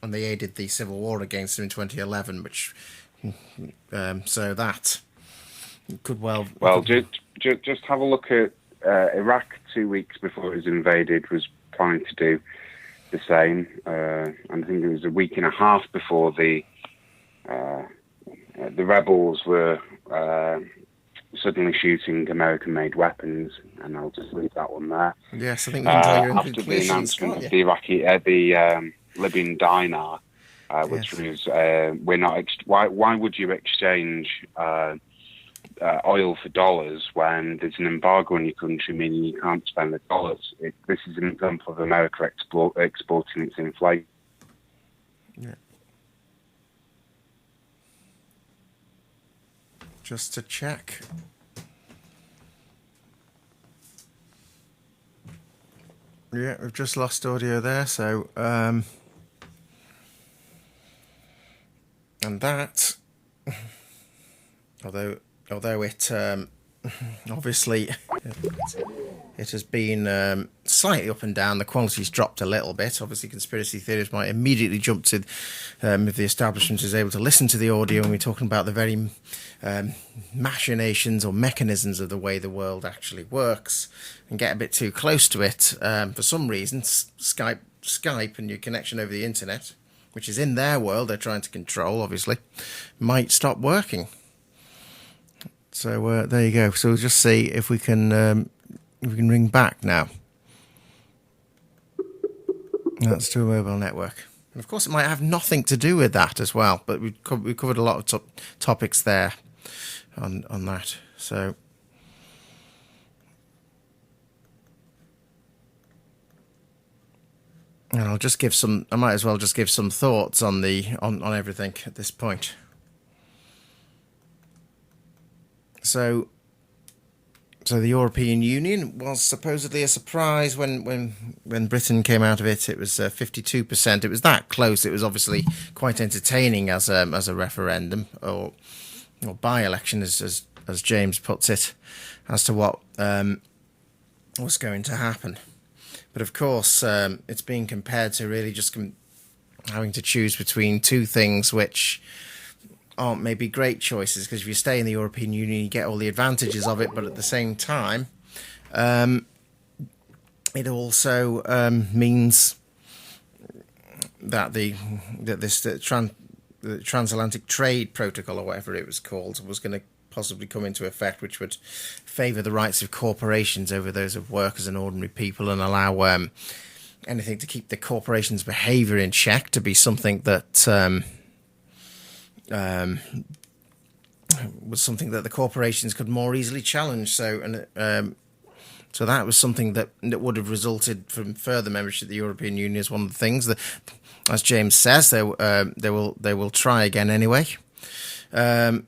and they aided the civil war against him in 2011, which so that could well. Well, just have a look at Iraq 2 weeks before it was invaded. Was planning to do the same, and I think it was a week and a half before the rebels were suddenly shooting American-made weapons, and I'll just leave that one there. Yes, I think we can draw your after the announcement of the Libyan dinar, which was we're not. Why would you exchange oil for dollars when there's an embargo in your country, meaning you can't spend the dollars? This is an example of America exporting its inflation. Yeah. Just to check. Yeah, we've just lost audio there, so and that although it obviously it has been slightly up and down. The quality's dropped a little bit. Obviously, conspiracy theories might immediately jump to if the establishment is able to listen to the audio and we're talking about the very machinations or mechanisms of the way the world actually works and get a bit too close to it. For some reason, Skype and your connection over the internet, which is in their world, they're trying to control, obviously, might stop working. So there you go. So we'll just see if we can ring back now. That's to a mobile network. And of course, it might have nothing to do with that as well. But we covered a lot of topics there on that. So and I'll just give some. I might as well just give some thoughts on everything at this point. So the European Union was supposedly a surprise when Britain came out of it. It was 52%. It was that close. It was obviously quite entertaining as a referendum or by-election, as James puts it, as to what was going to happen. But of course, it's being compared to really just having to choose between two things which aren't maybe great choices, because if you stay in the European Union, you get all the advantages of it, but at the same time, it also means that the transatlantic trade protocol, or whatever it was called, was going to possibly come into effect, which would favour the rights of corporations over those of workers and ordinary people, and allow anything to keep the corporations' behaviour in check to be something that was something that the corporations could more easily challenge. So that was something that would have resulted from further membership of the European Union. Is one of the things that, as James says, they will try again anyway, under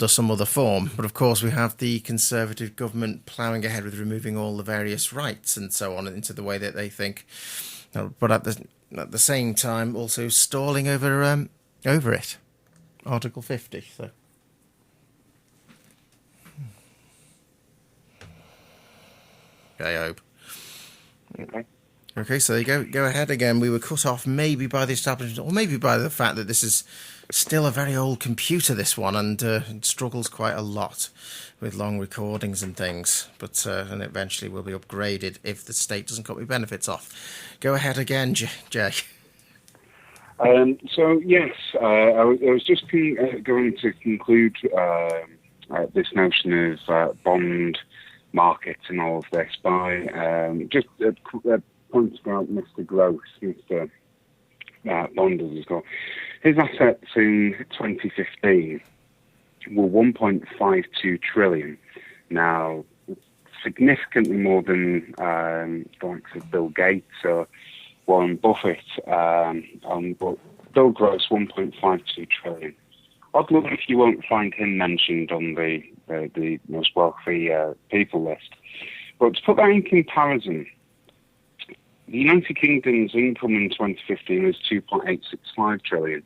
some other form. But of course, we have the Conservative government ploughing ahead with removing all the various rights and so on into the way that they think, but at the same time also stalling over it. Article 50. So. Okay, I hope. Okay, so you go ahead again. We were cut off maybe by the establishment, or maybe by the fact that this is still a very old computer, this one, and it struggles quite a lot with long recordings and things. But and eventually will be upgraded if the state doesn't cut me benefits off. Go ahead again, Jay. So yes, I was just going to conclude this notion of bond market and all of this by just pointing out Mr. Gross, Mr. Bond as it's called. His assets in 2015 were 1.52 trillion. Now, significantly more than the likes of Bill Gates or Warren Buffett, but Bill Gross, 1.52 trillion. Oddly enough, you won't find him mentioned on the most wealthy people list. But to put that in comparison, the United Kingdom's income in 2015 was 2.865 trillion,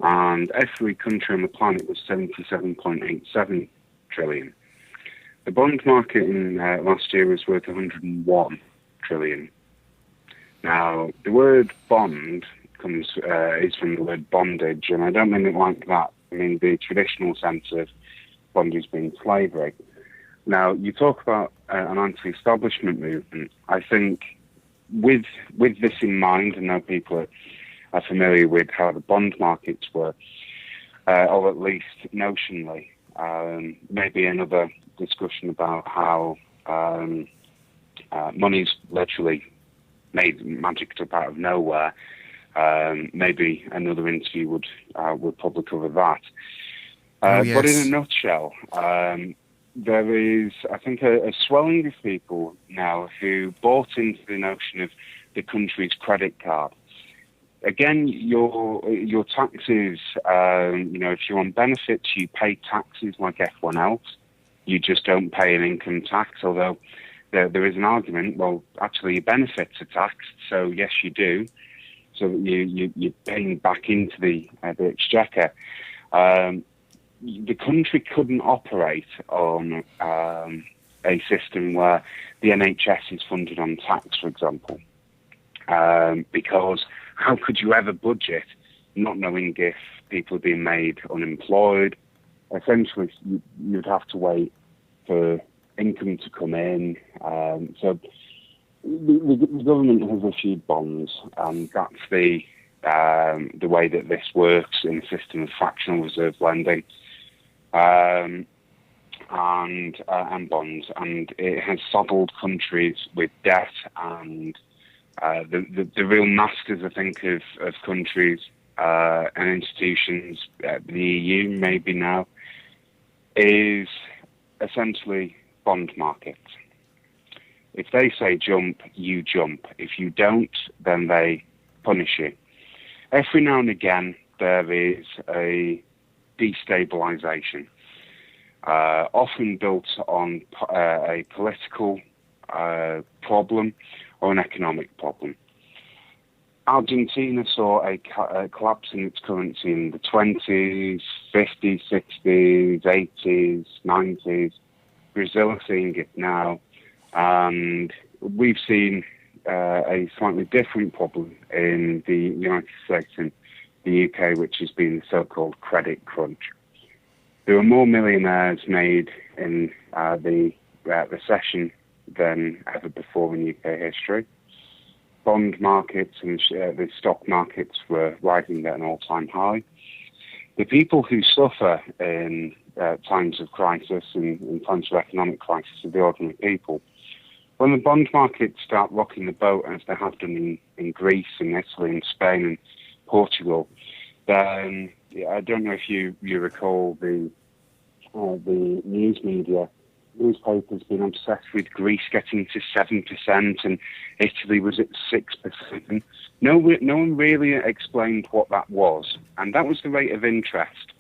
and every country on the planet was 77.87 trillion. The bond market in last year was worth 101 trillion. Now, the word bond is from the word bondage, and I don't mean it like that. I mean the traditional sense of bondage being slavery. Now, you talk about an anti-establishment movement. I think with this in mind, and now people are familiar with how the bond markets work, or at least notionally, maybe another discussion about how money's literally made magicked up out of nowhere. Maybe another interview would probably cover that. Yes. But in a nutshell, there is, I think, a swelling of people now who bought into the notion of the country's credit card. Again, your taxes, if you're on benefits, you pay taxes like everyone else. You just don't pay an income tax, although there is an argument, well, actually your benefits are taxed, so yes, you do. So you're paying back into the exchequer. the country couldn't operate on a system where the NHS is funded on tax, for example, because how could you ever budget not knowing if people are being made unemployed? Essentially, you'd have to wait for income to come in. So the government has issued bonds, and that's the way that this works in a system of fractional reserve lending. And bonds, and it has saddled countries with debt, and the real masters, I think, of countries and institutions, the EU maybe now, is essentially bond markets. If they say jump, you jump. If you don't, then they punish you. Every now and again, there is a destabilization, often built on a political problem or an economic problem. Argentina saw a collapse in its currency in the 20s, 50s, 60s, 80s, 90s. Brazil are seeing it now. And we've seen a slightly different problem in the United States and the UK, which has been the so-called credit crunch. There were more millionaires made in the recession than ever before in UK history. Bond markets and the stock markets were rising at an all-time high. The people who suffer in times of crisis and in times of economic crisis are the ordinary people. When the bond markets start rocking the boat, as they have done in Greece and Italy and Spain and Portugal, then I don't know if you recall the news media. Newspapers been obsessed with Greece getting to 7% and Italy was at 6%. And no one really explained what that was. And that was the rate of interest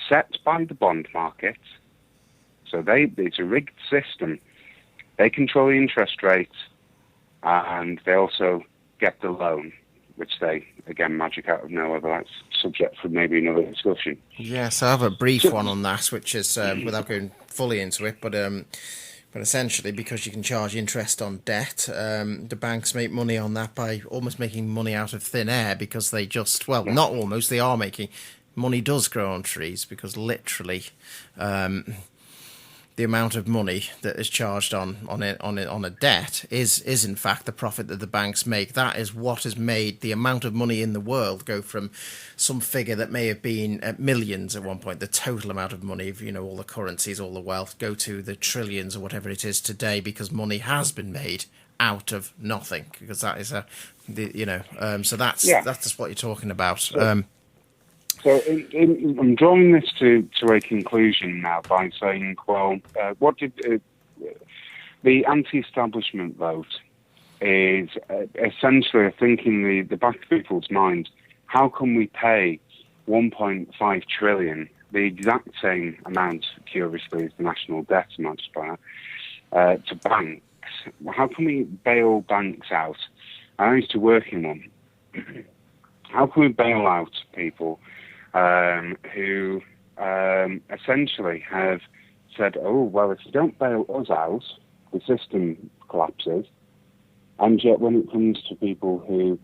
set by the bond markets. So it's a rigged system. They control the interest rates, and they also get the loan, which they, again, magic out of nowhere, but that's subject for maybe another discussion. Yes, I have a brief one on that, which is, without going fully into it, but essentially, because you can charge interest on debt, the banks make money on that by almost making money out of thin air, because they just, well, not almost, they are making, money does grow on trees, because literally the amount of money that is charged on a debt is in fact the profit that the banks make. That is what has made the amount of money in the world go from some figure that may have been millions at one point, the total amount of money, all the currencies, all the wealth, go to the trillions or whatever it is today, because money has been made out of nothing, because that is so that's just what you're talking about. So I'm drawing this to a conclusion now by saying, well, what did the anti-establishment vote is essentially, I think, in the back of people's minds, how can we pay 1.5 trillion, the exact same amount, curiously, as the national debt multiplier, to banks? How can we bail banks out? I used to work in one. How can we bail out people who essentially have said, oh, well, if you don't bail us out, the system collapses. And yet when it comes to people who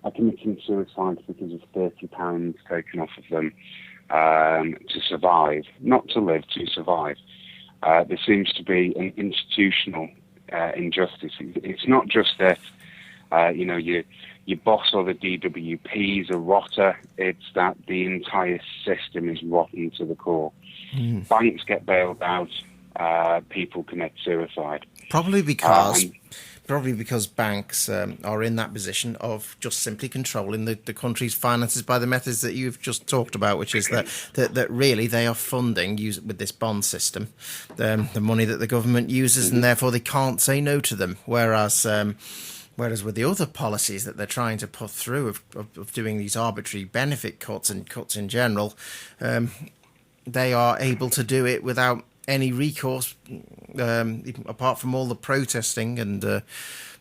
are committing suicide because of £30 taken off of them to survive, not to live, to survive, there seems to be an institutional injustice. It's not just that, your boss or the DWPs are rotter. It's that the entire system is rotten to the core. Banks get bailed out. People commit suicide. Probably because banks are in that position of just simply controlling the country's finances by the methods that you've just talked about, which is that really they are funding, with this bond system, the money that the government uses, and therefore they can't say no to them. Whereas with the other policies that they're trying to put through of doing these arbitrary benefit cuts and cuts in general, they are able to do it without any recourse, apart from all the protesting, and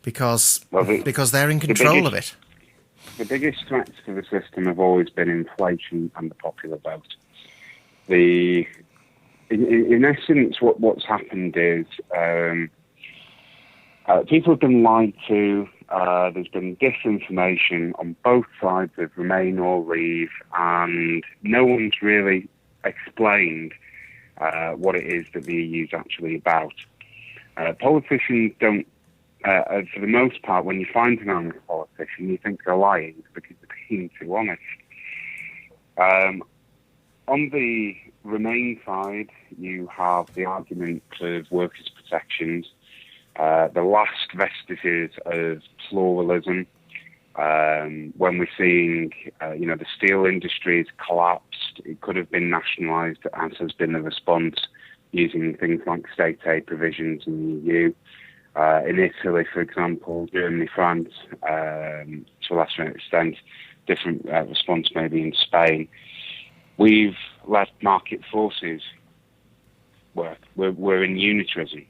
because they're in control of it. The biggest threats to the system have always been inflation and the popular vote. in essence, what's happened is people have been lied to. There's been disinformation on both sides of Remain or Leave, and no one's really explained what it is that the EU is actually about. Politicians don't, for the most part, when you find an honest politician, you think they're lying because they're being too honest. On the Remain side, you have the argument of workers' protections, the last vestiges of pluralism. When we're seeing, the steel industry has collapsed, it could have been nationalised, as has been the response using things like state aid provisions in the EU. In Italy, for example, Germany, France, to a lesser extent, different response maybe in Spain. We've let market forces work. We're in unitarism.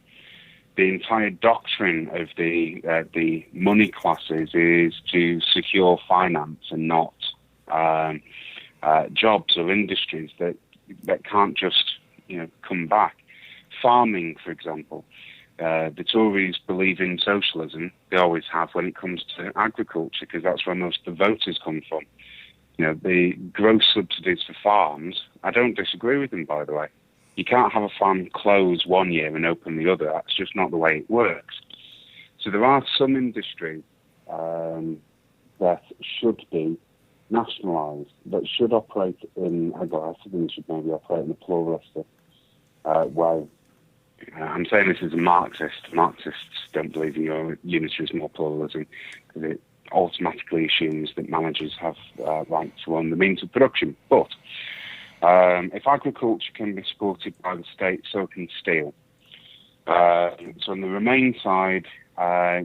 The entire doctrine of the money classes is to secure finance and not jobs or industries that can't just come back. Farming, for example. The Tories believe in socialism. They always have when it comes to agriculture, because that's where most of the voters come from. The gross subsidies for farms, I don't disagree with them, by the way. You can't have a farm close one year and open the other. That's just not the way it works. So there are some industries that should be nationalised, that should operate in, I think should maybe operate in a pluralistic way. I'm saying this as a Marxist. Marxists don't believe in unitarism or pluralism, because it automatically assumes that managers have right to own the means of production. But if agriculture can be supported by the state, so can steel. So on the Remain side,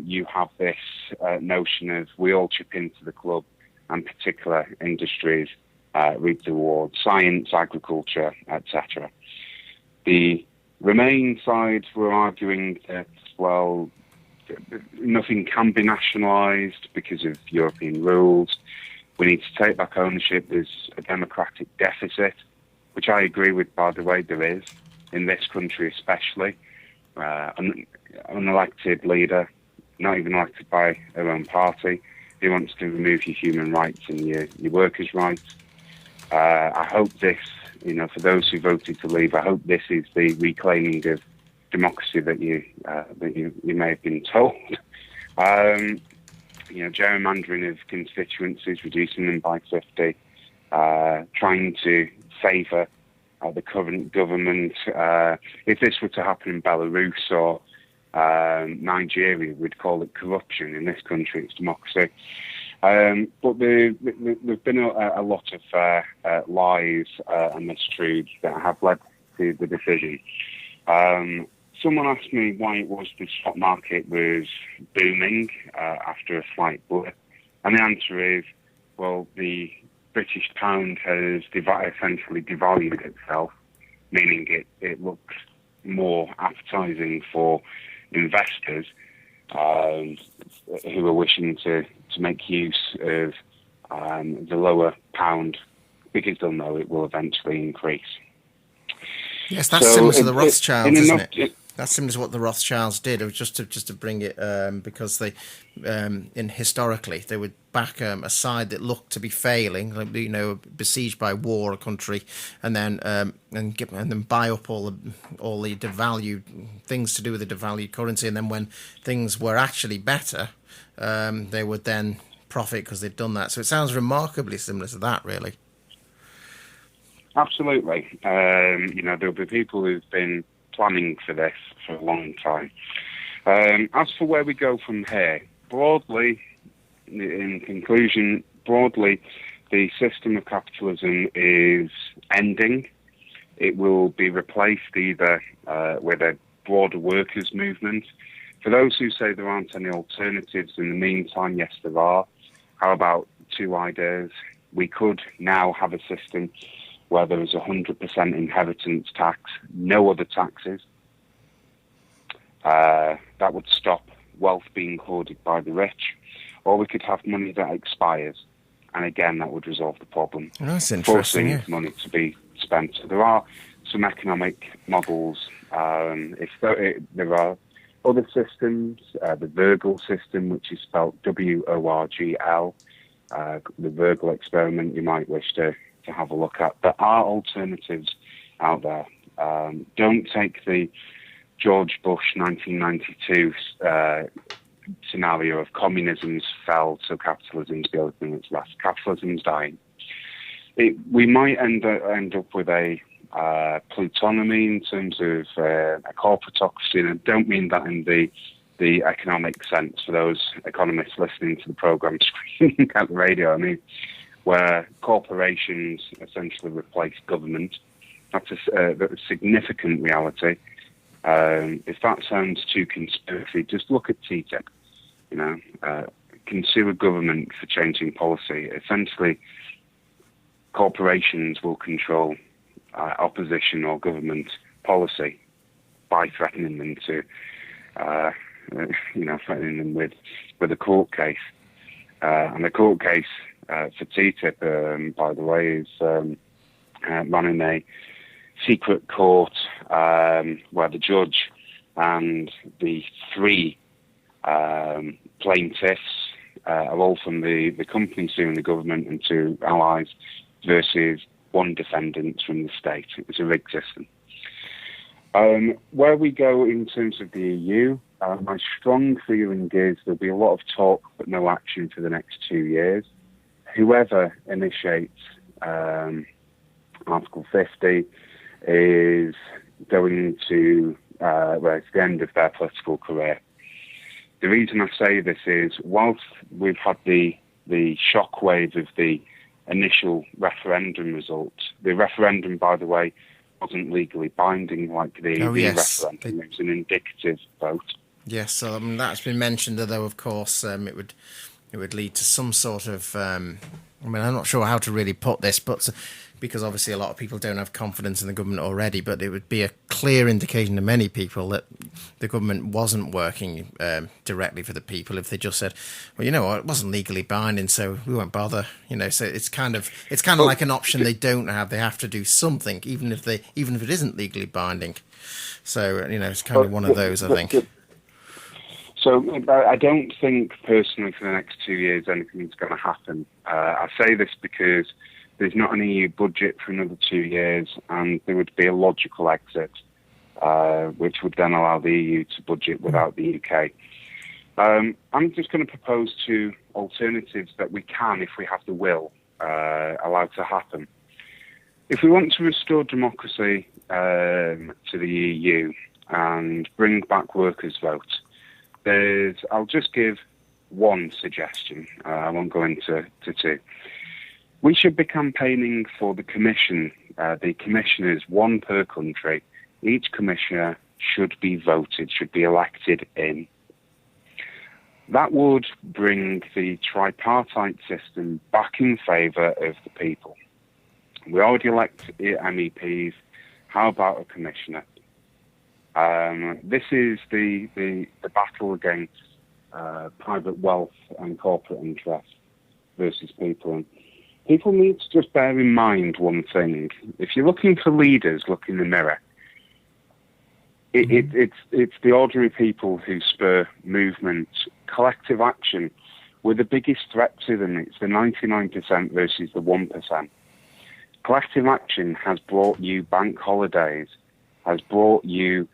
you have this notion of we all chip into the club, and particular industries reap the reward: science, agriculture, etc. The Remain side were arguing that, well, nothing can be nationalised because of European rules. We need to take back ownership. There's a democratic deficit, which I agree with, by the way, there is, in this country especially. An unelected leader, not even elected by their own party, who wants to remove your human rights and your workers' rights. I hope this, for those who voted to leave, I hope this is the reclaiming of democracy that you may have been told. Gerrymandering of constituencies, reducing them by 50, trying to favour the current government. If this were to happen in Belarus or Nigeria, we'd call it corruption. In this country, it's democracy. But there's been a lot of lies and mistruths that have led to the decision. Someone asked me why it was the stock market was booming after a slight blip. And the answer is, well, the British pound has essentially devalued itself, meaning it looks more appetising for investors who are wishing to make use of the lower pound, because they'll know it will eventually increase. Yes, that's similar to the Rothschilds, isn't it? That's similar to what the Rothschilds did. It was just to bring it because they, historically, they would back a side that looked to be failing, besieged by war, a country, and then buy up all the devalued things to do with the devalued currency, and then when things were actually better, they would then profit because they'd done that. So it sounds remarkably similar to that, really. Absolutely. There'll be people who've been planning for this for a long time. As for where we go from here, broadly, in conclusion, the system of capitalism is ending. It will be replaced either with a broader workers' movement. For those who say there aren't any alternatives in the meantime, yes, there are. How about two ideas? We could now have a system where there is 100% inheritance tax, no other taxes. That would stop wealth being hoarded by the rich. Or we could have money that expires, and again, that would resolve the problem. That's interesting. Forcing money to spent. So there are some economic models. There are other systems, the Virgil system, which is spelled WORGL, the Virgil experiment you might wish to have a look at. There are alternatives out there. Don't take the George Bush 1992 scenario of communism's fell, so capitalism's building its last. Capitalism's dying. We might end up with a plutonomy in terms of a corporatocracy, and I don't mean that in the economic sense for those economists listening to the programme screaming at the radio. I mean, where corporations essentially replace government. That's a significant reality. If that sounds too conspiracy, just look at TTIP. Can sue a government for changing policy. Essentially, corporations will control opposition or government policy by threatening them to, threatening them with a court case. And the court case for TTIP, by the way, is run in a secret court where the judge and the three plaintiffs are all from the company suing the government and two allies versus one defendant from the state. It's a rigged system. Where we go in terms of the EU, my strong feeling is there'll be a lot of talk but no action for the next 2 years. Whoever initiates Article 50 is going to, it's the end of their political career. The reason I say this is, whilst we've had the shockwave of the initial referendum result, the referendum, by the way, wasn't legally binding like the referendum. It was an indicative vote. Yes, so that's been mentioned, although of course it would lead to some sort of. I'm not sure how to really put this, but because obviously a lot of people don't have confidence in the government already, but it would be a clear indication to many people that the government wasn't working directly for the people if they just said, well, you know what, it wasn't legally binding, so we won't bother. So it's kind of like an option they don't have. They have to do something, even if it isn't legally binding. So it's kind of one of those, I think. So I don't think personally for the next 2 years anything's going to happen. I say this because there's not an EU budget for another 2 years, and there would be a logical exit, which would then allow the EU to budget without the UK. I'm just going to propose two alternatives that we can, if we have the will, allow to happen. If we want to restore democracy to the EU and bring back workers' vote, I'll just give one suggestion. I won't go into two. We should be campaigning for the commission, the commissioners, one per country. Each commissioner should be voted, should be elected in. That would bring the tripartite system back in favour of the people. We already elect MEPs. How about a commissioner? This is the battle against private wealth and corporate interest versus people. And people need to just bear in mind one thing. If you're looking for leaders, look in the mirror. It's the ordinary people who spur movement. Collective action, we're the biggest threat to them. It's the 99% versus the 1%. Collective action has brought you bank holidays, has brought you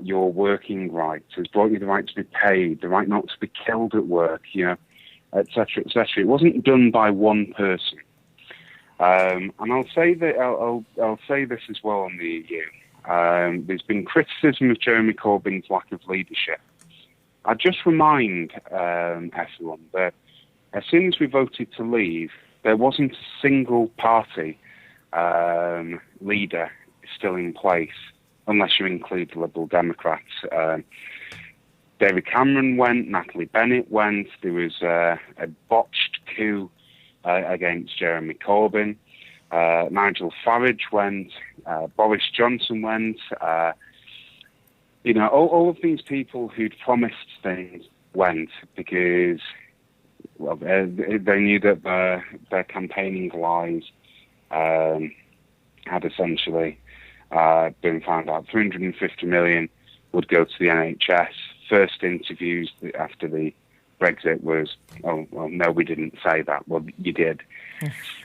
your working rights, has brought you the right to be paid, the right not to be killed at work, etc., etc. It wasn't done by one person. And I'll say that I'll say this as well on the EU. There's been criticism of Jeremy Corbyn's lack of leadership. I just remind everyone that as soon as we voted to leave, there wasn't a single party leader still in place, unless you include the Liberal Democrats. David Cameron went, Natalie Bennett went, there was a botched coup against Jeremy Corbyn, Nigel Farage went, Boris Johnson went, all of these people who'd promised things went because they knew that their campaigning lies had essentially been found out. 350 million would go to the NHS. First interviews after the Brexit was, oh, well, no, we didn't say that. Well, you did.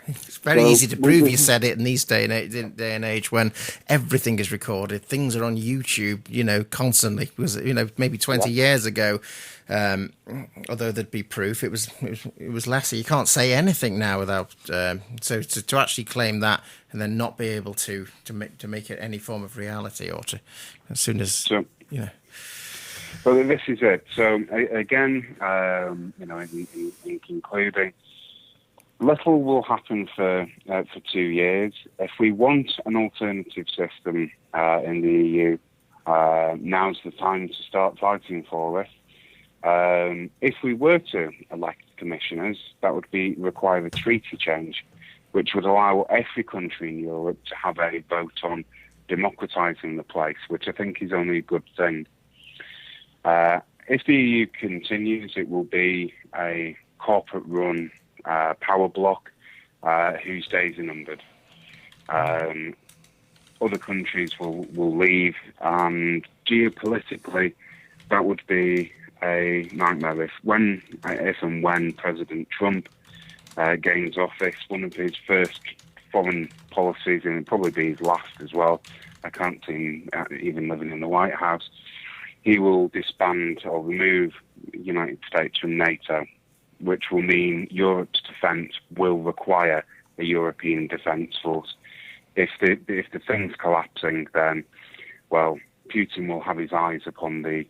It's very easy to prove you said it in these day and age when everything is recorded. Things are on YouTube, constantly. Because maybe 20 years ago, although there'd be proof, it was lesser. You can't say anything now without. So to actually claim that and then not be able to make it any form of reality, or to as soon as Well, this is it. So again, in concluding. Little will happen for 2 years. If we want an alternative system in the EU, now's the time to start fighting for it. If we were to elect commissioners, that would require a treaty change, which would allow every country in Europe to have a vote on democratising the place, which I think is only a good thing. If the EU continues, it will be a corporate-run power block whose days are numbered. Other countries will leave, and geopolitically, that would be a nightmare. If and when President Trump gains office, one of his first foreign policies, and it'll probably be his last as well, I can't see him even living in the White House, he will disband or remove the United States from NATO, which will mean Europe's defence will require a European defence force. If the thing's collapsing, then, well, Putin will have his eyes upon the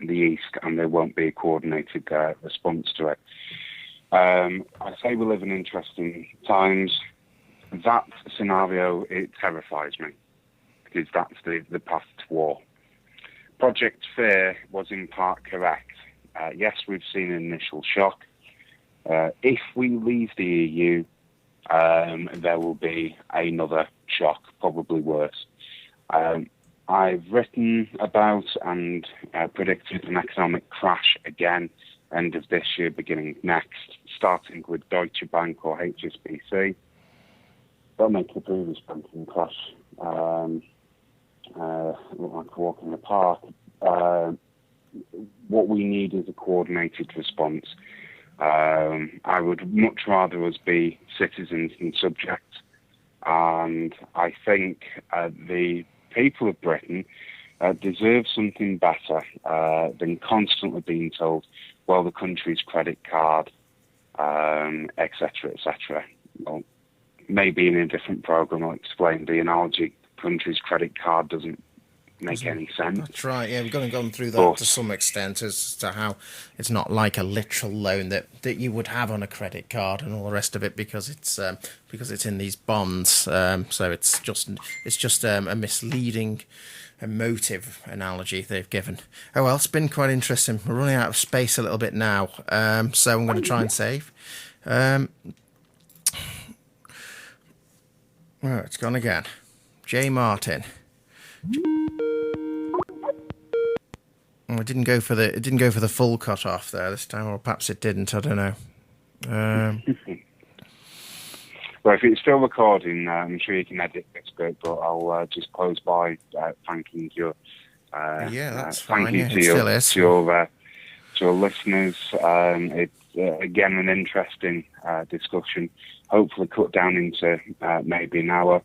East, and there won't be a coordinated response to it. I say we live in interesting times. That scenario, it terrifies me, because that's the path to war. Project Fear was in part correct. Yes, we've seen an initial shock. If we leave the EU, there will be another shock, probably worse. I've written about and predicted an economic crash again, end of this year, beginning next, starting with Deutsche Bank or HSBC. That'll make the previous banking crash look like a walk in the park. What we need is a coordinated response. I would much rather us be citizens than subjects. And I think the people of Britain deserve something better than constantly being told, well, the country's credit card, etc., etc. Well, maybe in a different programme I'll explain the analogy. Country's credit card doesn't make any sense. That's right. Yeah, we've gone through that to some extent as to how it's not like a literal loan that you would have on a credit card and all the rest of it, because it's in these bonds. So it's just a misleading emotive analogy they've given. Oh well, it's been quite interesting. We're running out of space a little bit now, so I'm going to try and save. Oh, it's gone again. J. Martin. Oh, it didn't go for the full cut off there this time, or perhaps it didn't. I don't know. Well, if it's still recording, I'm sure you can edit this bit, but I'll just close by thanking you. Yeah, that's fine. Yeah, to your listeners. It's again an interesting discussion. Hopefully, cut down into maybe an hour.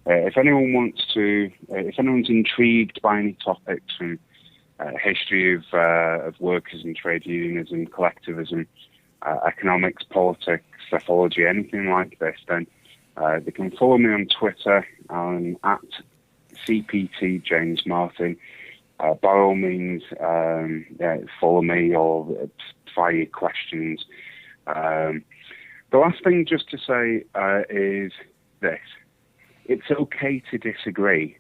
If anyone's intrigued by any topics from history of workers and trade unionism, collectivism, economics, politics, ethology, anything like this, then they can follow me on Twitter at CPT James Martin. By all means, follow me or fire your questions. The last thing just to say is this. It's okay to disagree.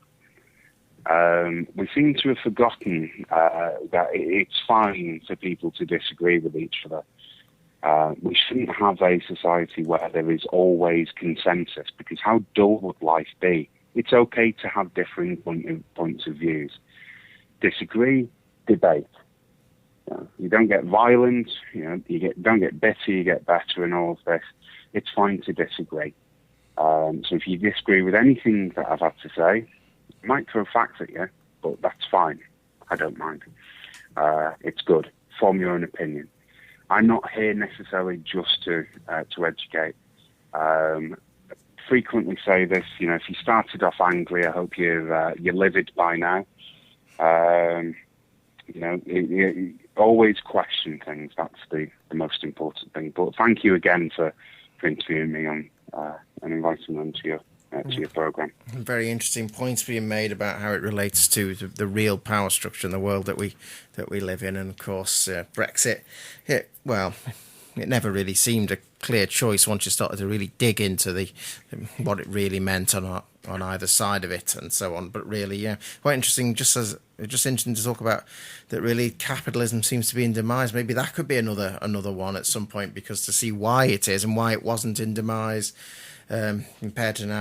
We seem to have forgotten that it's fine for people to disagree with each other. We shouldn't have a society where there is always consensus, because how dull would life be? It's okay to have differing points of views. Disagree, debate. You don't get violent, don't get bitter, you get better and all of this. It's fine to disagree. So if you disagree with anything that I've had to say, I might throw facts at you, but that's fine. I don't mind. It's good. Form your own opinion. I'm not here necessarily just to educate. Frequently say this, if you started off angry, I hope you're livid by now. Always question things. That's the most important thing. But thank you again for interviewing me on and inviting me to your program. Very interesting points being made about how it relates to the real power structure in the world that we live in, and of course Brexit. It never really seemed a clear choice once you started to really dig into what it really meant on either side of it and so on. But really, yeah, quite interesting. Just interesting to talk about that. Really, capitalism seems to be in demise. Maybe that could be another one at some point, because to see why it is and why it wasn't in demise compared to now.